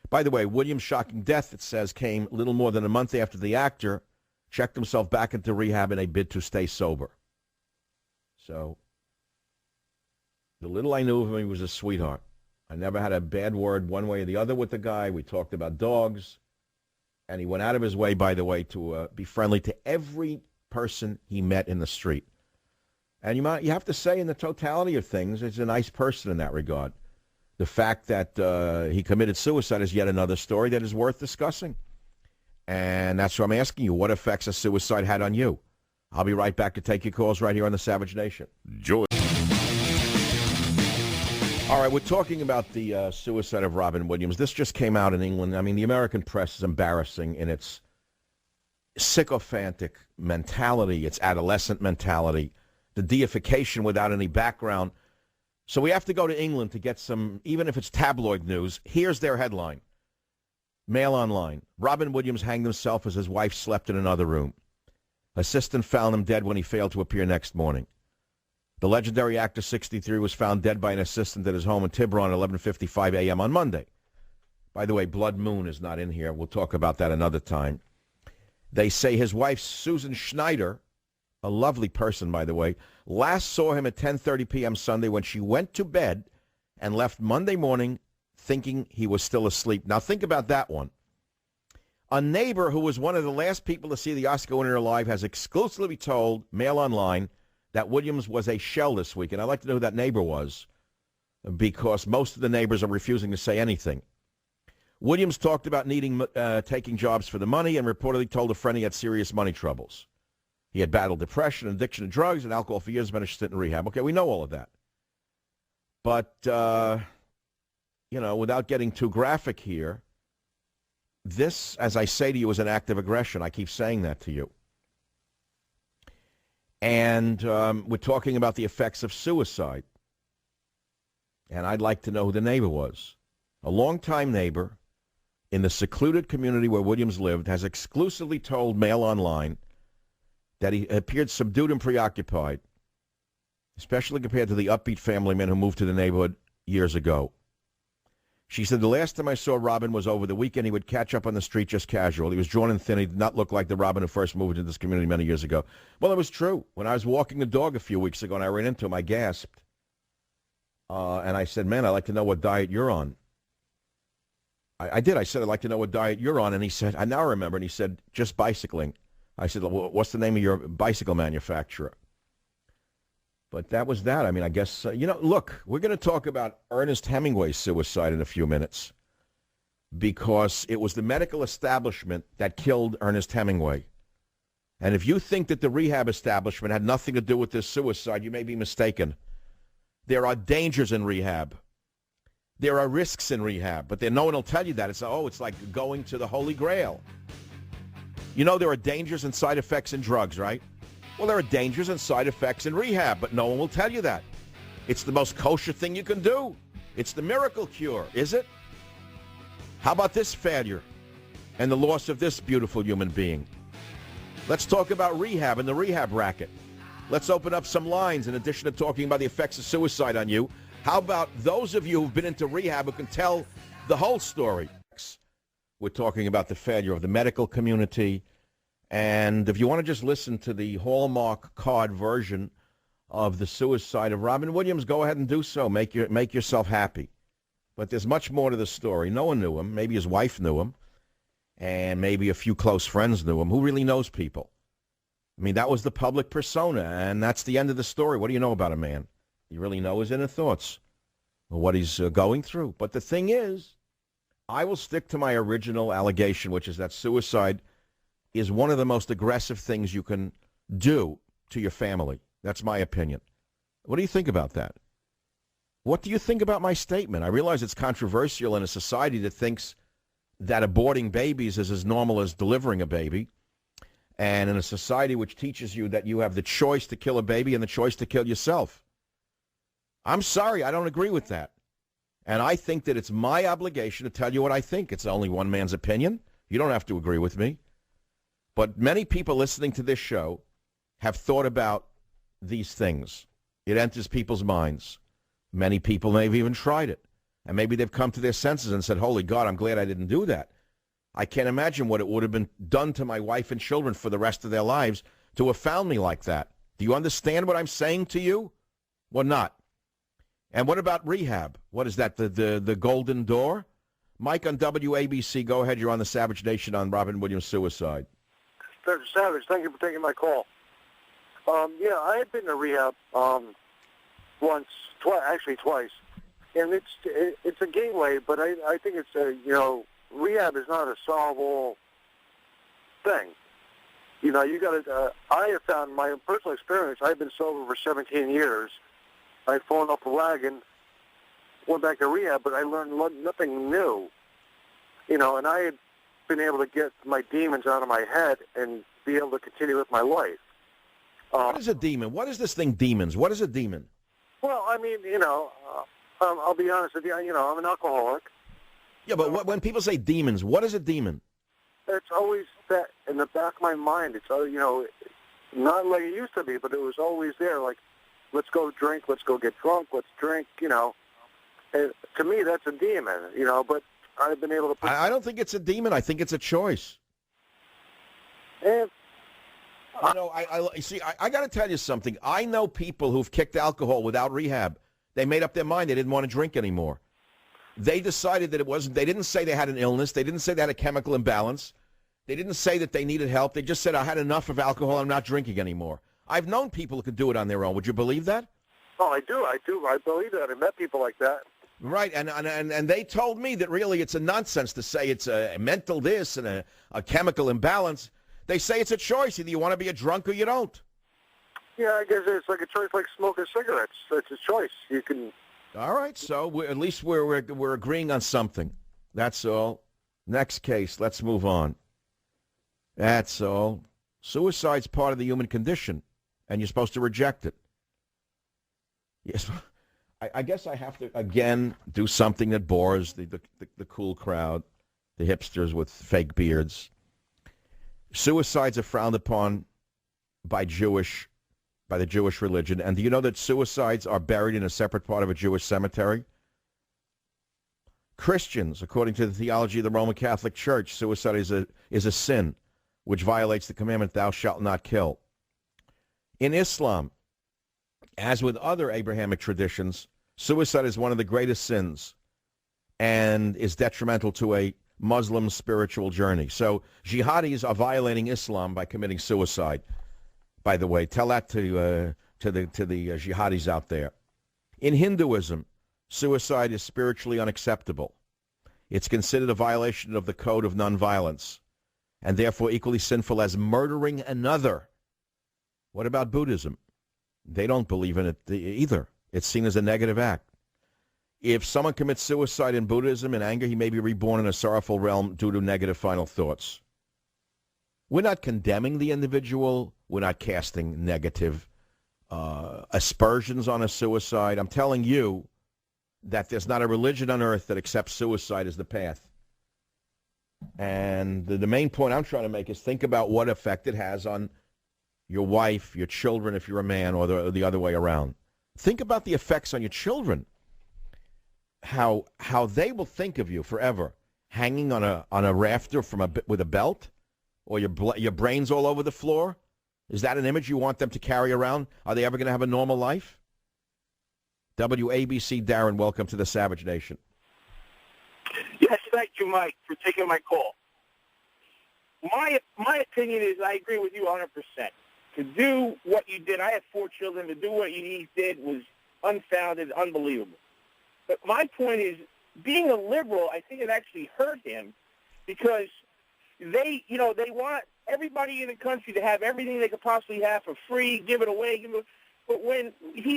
By the way, Williams' shocking death, it says, came little more than a month after the actor checked himself back into rehab in a bid to stay sober. So, the little I knew of him, he was a sweetheart. I never had a bad word one way or the other with the guy. We talked about dogs. And he went out of his way, by the way, to be friendly to every person he met in the street. And you have to say, in the totality of things, he's a nice person in that regard. The fact that he committed suicide is yet another story that is worth discussing. And that's what I'm asking you. What effects a suicide had on you? I'll be right back to take your calls right here on the Savage Nation. Joy. All right, we're talking about the suicide of Robin Williams. This just came out in England. I mean, the American press is embarrassing in its sycophantic mentality, its adolescent mentality, the deification without any background. So we have to go to England to get some, even if it's tabloid news. Here's their headline. Mail Online. Robin Williams hanged himself as his wife slept in another room. Assistant found him dead when he failed to appear next morning. The legendary actor, 63, was found dead by an assistant at his home in Tiburon at 11:55 a.m. on Monday. By the way, Blood Moon is not in here. We'll talk about that another time. They say his wife, Susan Schneider, a lovely person, by the way, last saw him at 10:30 p.m. Sunday when she went to bed and left Monday morning thinking he was still asleep. Now, think about that one. A neighbor who was one of the last people to see the Oscar winner alive has exclusively told Mail Online that Williams was a shell this week. And I'd like to know who that neighbor was, because most of the neighbors are refusing to say anything. Williams talked about needing taking jobs for the money and reportedly told a friend he had serious money troubles. He had battled depression, addiction to drugs, and alcohol for years, been a stint in rehab. Okay, we know all of that. But, without getting too graphic here, this, as I say to you, is an act of aggression. I keep saying that to you. And we're talking about the effects of suicide. And I'd like to know who the neighbor was. A longtime neighbor in the secluded community where Williams lived has exclusively told Mail Online that he appeared subdued and preoccupied, especially compared to the upbeat family man who moved to the neighborhood years ago. She said, the last time I saw Robin was over the weekend. He would catch up on the street just casual. He was drawn and thin. He did not look like the Robin who first moved into this community many years ago. Well, it was true. When I was walking the dog a few weeks ago and I ran into him, I gasped. And I said, man, I'd like to know what diet you're on. I did. I said, I'd like to know what diet you're on. And he said, I now remember. And he said, just bicycling. I said, well, what's the name of your bicycle manufacturer? But that was that. I mean, I guess, look, we're going to talk about Ernest Hemingway's suicide in a few minutes because it was the medical establishment that killed Ernest Hemingway. And if you think that the rehab establishment had nothing to do with this suicide, you may be mistaken. There are dangers in rehab. There are risks in rehab, but no one will tell you that. It's like going to the Holy Grail. You know there are dangers and side effects in drugs, right? Well, there are dangers and side effects in rehab, but no one will tell you that. It's the most kosher thing you can do. It's the miracle cure, is it? How about this failure and the loss of this beautiful human being? Let's talk about rehab and the rehab racket. Let's open up some lines in addition to talking about the effects of suicide on you. How about those of you who've been into rehab who can tell the whole story? We're talking about the failure of the medical community. And if you want to just listen to the Hallmark card version of the suicide of Robin Williams, go ahead and do so. Make yourself happy. But there's much more to the story. No one knew him. Maybe his wife knew him. And maybe a few close friends knew him. Who really knows people? I mean, that was the public persona, and that's the end of the story. What do you know about a man? You really know his inner thoughts or what he's going through. But the thing is, I will stick to my original allegation, which is that suicide is one of the most aggressive things you can do to your family. That's my opinion. What do you think about that? What do you think about my statement? I realize it's controversial in a society that thinks that aborting babies is as normal as delivering a baby, and in a society which teaches you that you have the choice to kill a baby and the choice to kill yourself. I'm sorry, I don't agree with that. And I think that it's my obligation to tell you what I think. It's only one man's opinion. You don't have to agree with me. But many people listening to this show have thought about these things. It enters people's minds. Many people may have even tried it. And maybe they've come to their senses and said, holy God, I'm glad I didn't do that. I can't imagine what it would have been done to my wife and children for the rest of their lives to have found me like that. Do you understand what I'm saying to you? Well, not. And what about rehab? What is that, the golden door? Mike on WABC, go ahead. You're on the Savage Nation on Robin Williams' suicide. Dr. Savage, thank you for taking my call. Yeah, I had been to rehab twice. And it's a gateway, but I think it's rehab is not a solvable thing. You got to. I have found my personal experience. I've been sober for 17 years. I've fallen off the wagon, went back to rehab, but I learned nothing new. And I had been able to get my demons out of my head and be able to continue with my life. What is a demon? What is this thing, demons? What is a demon? Well, I mean, I'll be honest with you. I'm an alcoholic. Yeah, but when people say demons, what is a demon? It's always that in the back of my mind. It's not like it used to be, but it was always there. Like, let's go drink, let's go get drunk, let's drink. And to me, that's a demon. But I've been able to. I don't think it's a demon. I think it's a choice. And I got to tell you something. I know people who've kicked alcohol without rehab. They made up their mind they didn't want to drink anymore. They decided that it wasn't. They didn't say they had an illness. They didn't say they had a chemical imbalance. They didn't say that they needed help. They just said, I had enough of alcohol. I'm not drinking anymore. I've known people who could do it on their own. Would you believe that? Oh, I do. I believe that. I met people like that. Right, and they told me that really it's a nonsense to say it's a mental this and a chemical imbalance. They say it's a choice. Either you want to be a drunk or you don't. Yeah, I guess it's like a choice like smoking cigarettes. It's a choice. You can... All right, so at least we're agreeing on something. That's all. Next case, let's move on. That's all. Suicide's part of the human condition, and you're supposed to reject it. Yes, I guess I have to, again, do something that bores the cool crowd, the hipsters with fake beards. Suicides are frowned upon by the Jewish religion. And do you know that suicides are buried in a separate part of a Jewish cemetery? Christians, according to the theology of the Roman Catholic Church, suicide is a sin which violates the commandment, thou shalt not kill. In Islam, as with other Abrahamic traditions, suicide is one of the greatest sins and is detrimental to a Muslim spiritual journey. So jihadis are violating Islam by committing suicide. By the way, tell that to the jihadis out there. In Hinduism, suicide is spiritually unacceptable. It's considered a violation of the code of nonviolence and therefore equally sinful as murdering another. What about Buddhism? They don't believe in it either. It's seen as a negative act. If someone commits suicide in Buddhism in anger, he may be reborn in a sorrowful realm due to negative final thoughts. We're not condemning the individual. We're not casting negative aspersions on a suicide. I'm telling you that there's not a religion on earth that accepts suicide as the path. And the main point I'm trying to make is think about what effect it has on your wife, your children, if you're a man, or the other way around. Think about the effects on your children. How they will think of you forever, hanging on a rafter with a belt, or your brains all over the floor. Is that an image you want them to carry around? Are they ever going to have a normal life? WABC, Darren, welcome to the Savage Nation. Yes, thank you, Mike, for taking my call. My opinion is I agree with you 100%. To do what you did, I have 4 children, to do what he did was unfounded, unbelievable. But my point is, being a liberal, I think it actually hurt him because they want everybody in the country to have everything they could possibly have for free, give it away, but when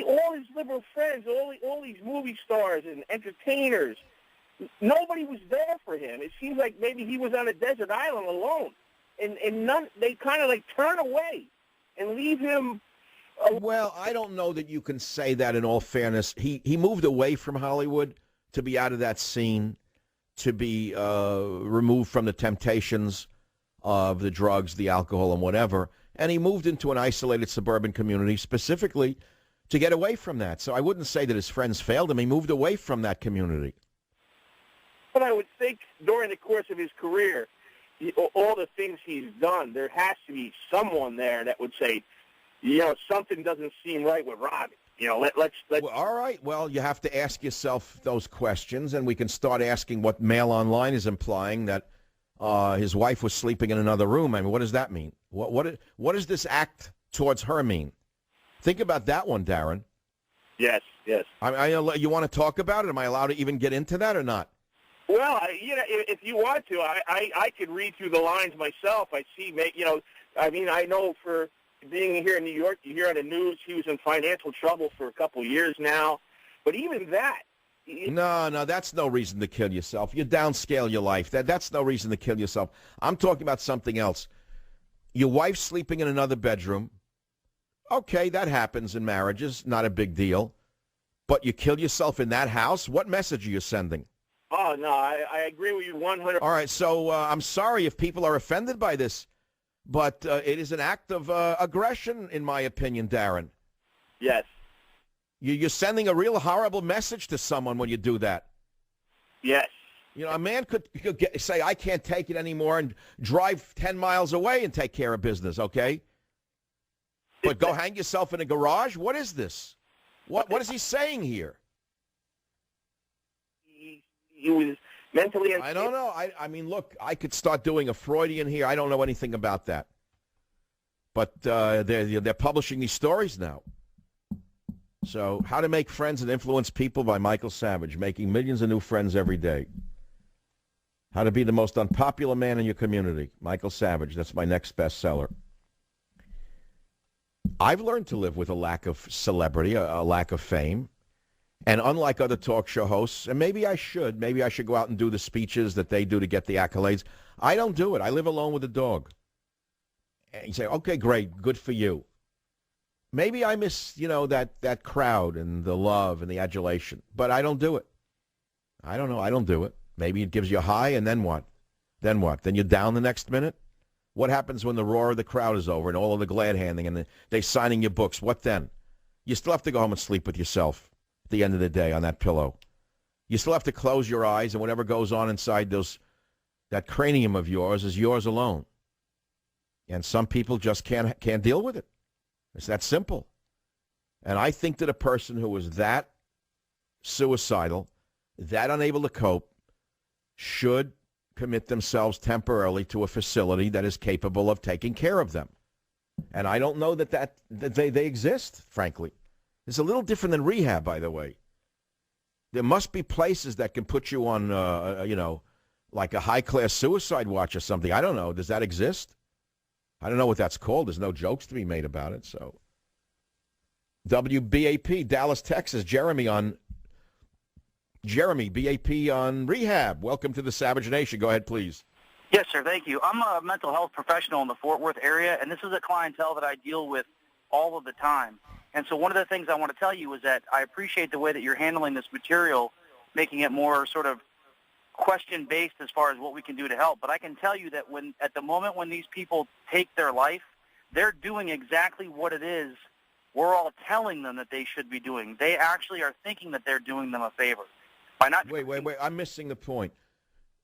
all his liberal friends, all these movie stars and entertainers, nobody was there for him. It seems like maybe he was on a desert island alone, and none. They kind of like turn away and leave him. Well, I don't know that you can say that in all fairness. He moved away from Hollywood to be out of that scene, to be removed from the temptations of the drugs, the alcohol, and whatever. And he moved into an isolated suburban community specifically to get away from that. So I wouldn't say that his friends failed him. He moved away from that community. But I would think during the course of his career, all the things he's done, there has to be someone there that would say, something doesn't seem right with Robbie. Let's. Well, all right. Well, you have to ask yourself those questions, and we can start asking what Mail Online is implying, that his wife was sleeping in another room. I mean, what does that mean? What does this act towards her mean? Think about that one, Darren. Yes. You want to talk about it? Am I allowed to even get into that or not? Well, if you want to, I could read through the lines myself. I see, I know for being here in New York, you hear on the news he was in financial trouble for a couple of years now. But even that. No, that's no reason to kill yourself. You downscale your life. That's no reason to kill yourself. I'm talking about something else. Your wife's sleeping in another bedroom. Okay, that happens in marriages. Not a big deal. But you kill yourself in that house? What message are you sending? Oh, no, I agree with you 100%. All right, so I'm sorry if people are offended by this, but it is an act of aggression, in my opinion, Darren. Yes. You're sending a real horrible message to someone when you do that. Yes. A man could say, I can't take it anymore, and drive 10 miles away and take care of business, okay? But go hang yourself in a garage? What is this? What is he saying here? He was mentally. I don't know. I mean, look, I could start doing a Freudian here. I don't know anything about that. But they're publishing these stories now. So, How to Make Friends and Influence People by Michael Savage, making millions of new friends every day. How to Be the Most Unpopular Man in Your Community, Michael Savage. That's my next bestseller. I've learned to live with a lack of celebrity, a lack of fame. And unlike other talk show hosts, and maybe I should go out and do the speeches that they do to get the accolades. I don't do it. I live alone with a dog. And you say, okay, great, good for you. Maybe I miss, that crowd and the love and the adulation, but I don't do it. I don't know. I don't do it. Maybe it gives you a high, and then what? Then what? Then you're down the next minute? What happens when the roar of the crowd is over and all of the glad handing and they signing your books? What then? You still have to go home and sleep with yourself at the end of the day on that pillow. You still have to close your eyes, and whatever goes on inside that cranium of yours is yours alone. And some people just can't deal with it. It's that simple. And I think that a person who is that suicidal, that unable to cope, should commit themselves temporarily to a facility that is capable of taking care of them. And I don't know that they exist, frankly. It's a little different than rehab, by the way. There must be places that can put you on, like a high-class suicide watch or something. I don't know. Does that exist? I don't know what that's called. There's no jokes to be made about it. So, WBAP, Dallas, Texas. Jeremy, BAP on rehab. Welcome to the Savage Nation. Go ahead, please. Yes, sir. Thank you. I'm a mental health professional in the Fort Worth area, and this is a clientele that I deal with all of the time. And so one of the things I want to tell you is that I appreciate the way that you're handling this material, making it more sort of question-based as far as what we can do to help. But I can tell you that at the moment when these people take their life, they're doing exactly what it is we're all telling them that they should be doing. They actually are thinking that they're doing them a favor. By not Wait. I'm missing the point.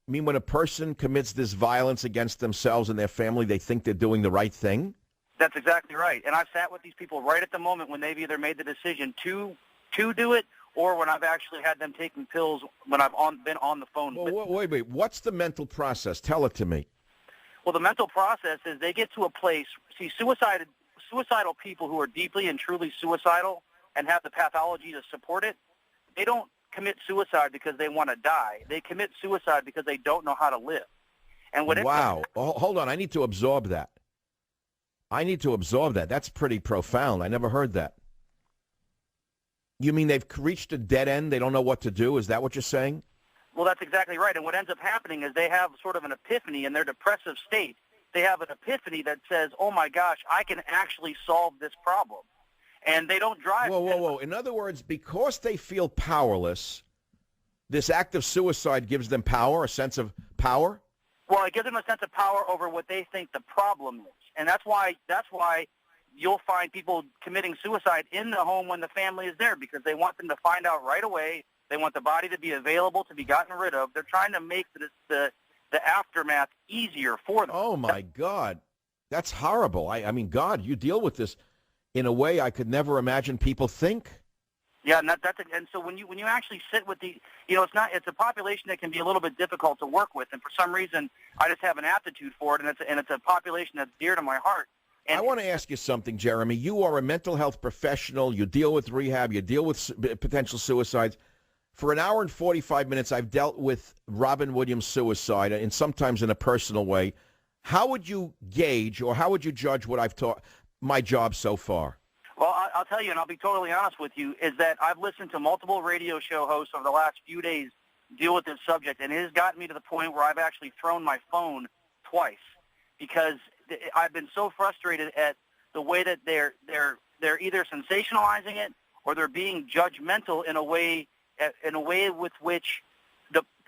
I mean, when a person commits this violence against themselves and their family, they think they're doing the right thing? That's exactly right. And I've sat with these people right at the moment when they've either made the decision to do it, or when I've actually had them taking pills when I've been on the phone. Well, wait. What's the mental process? Tell it to me. Well, the mental process is they get to a place. See, suicidal people who are deeply and truly suicidal and have the pathology to support it, they don't commit suicide because they want to die. They commit suicide because they don't know how to live. And Wow. Hold on. I need to absorb that. That's pretty profound. I never heard that. You mean they've reached a dead end? They don't know what to do? Is that what you're saying? Well, that's exactly right. And what ends up happening is they have sort of an epiphany in their depressive state. They have an epiphany that says, oh, my gosh, I can actually solve this problem. And they don't drive. Whoa. In other words, because they feel powerless, this act of suicide gives them power, a sense of power? Well, it gives them a sense of power over what they think the problem is. And that's why you'll find people committing suicide in the home when the family is there, because they want them to find out right away. They want the body to be available, to be gotten rid of. They're trying to make the aftermath easier for them. Oh, my God. That's horrible. I mean, God, you deal with this in a way I could never imagine people think. Yeah, and so when you actually sit with it's a population that can be a little bit difficult to work with, and for some reason I just have an aptitude for it, and it's a population that's dear to my heart. And I want to ask you something, Jeremy. You are a mental health professional. You deal with rehab. You deal with potential suicides. For an hour and 45 minutes, I've dealt with Robin Williams' suicide, and sometimes in a personal way. How would you gauge, or how would you judge what I've taught my job so far? Well, I'll tell you, and I'll be totally honest with you, is that I've listened to multiple radio show hosts over the last few days deal with this subject, and it has gotten me to the point where I've actually thrown my phone twice, because I've been so frustrated at the way that they're either sensationalizing it or they're being judgmental in a way with which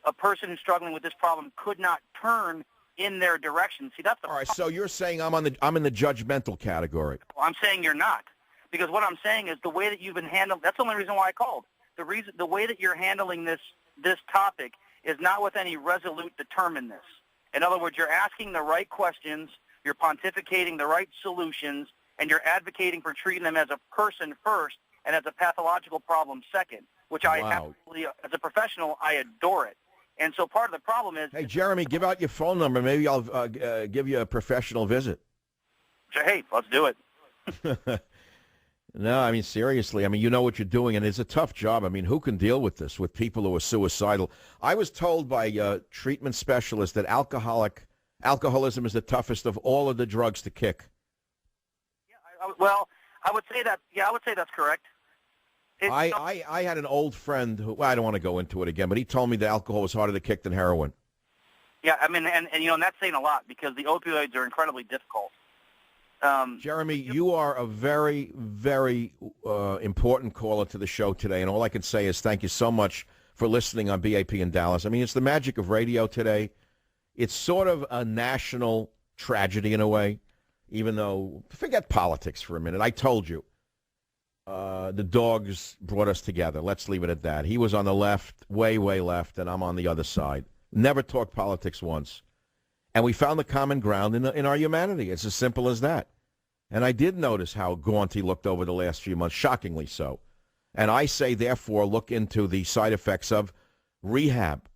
a person who's struggling with this problem could not turn in their direction. See, that's the all right. So you're saying I'm in the judgmental category. Well, I'm saying you're not, because what I'm saying is the way that you've been handling. That's the only reason why I called. The way that you're handling this topic is not with any resolute determinedness. In other words, you're asking the right questions, you're pontificating the right solutions, and you're advocating for treating them as a person first and as a pathological problem second, which I absolutely, as a professional, I adore it. And so part of the problem is... Hey, Jeremy, give out your phone number. Maybe I'll give you a professional visit. Hey, let's do it. No, I mean, seriously. I mean, you know what you're doing, and it's a tough job. I mean, who can deal with this, with people who are suicidal? I was told by treatment specialists that alcoholism is the toughest of all of the drugs to kick. Yeah, I would say that. Yeah, I would say that's correct. I had an old friend who, well, I don't want to go into it again, but he told me that alcohol was harder to kick than heroin. Yeah, I mean, and that's saying a lot, because the opioids are incredibly difficult. Jeremy, you are a very, very important caller to the show today, and all I can say is thank you so much for listening on BAP in Dallas. I mean, it's the magic of radio today. It's sort of a national tragedy in a way, even though, forget politics for a minute. I told you, the dogs brought us together. Let's leave it at that. He was on the left, way, way left, and I'm on the other side. Never talked politics once. And we found the common ground in our humanity. It's as simple as that. And I did notice how gaunt he looked over the last few months, shockingly so. And I say, therefore, look into the side effects of rehab.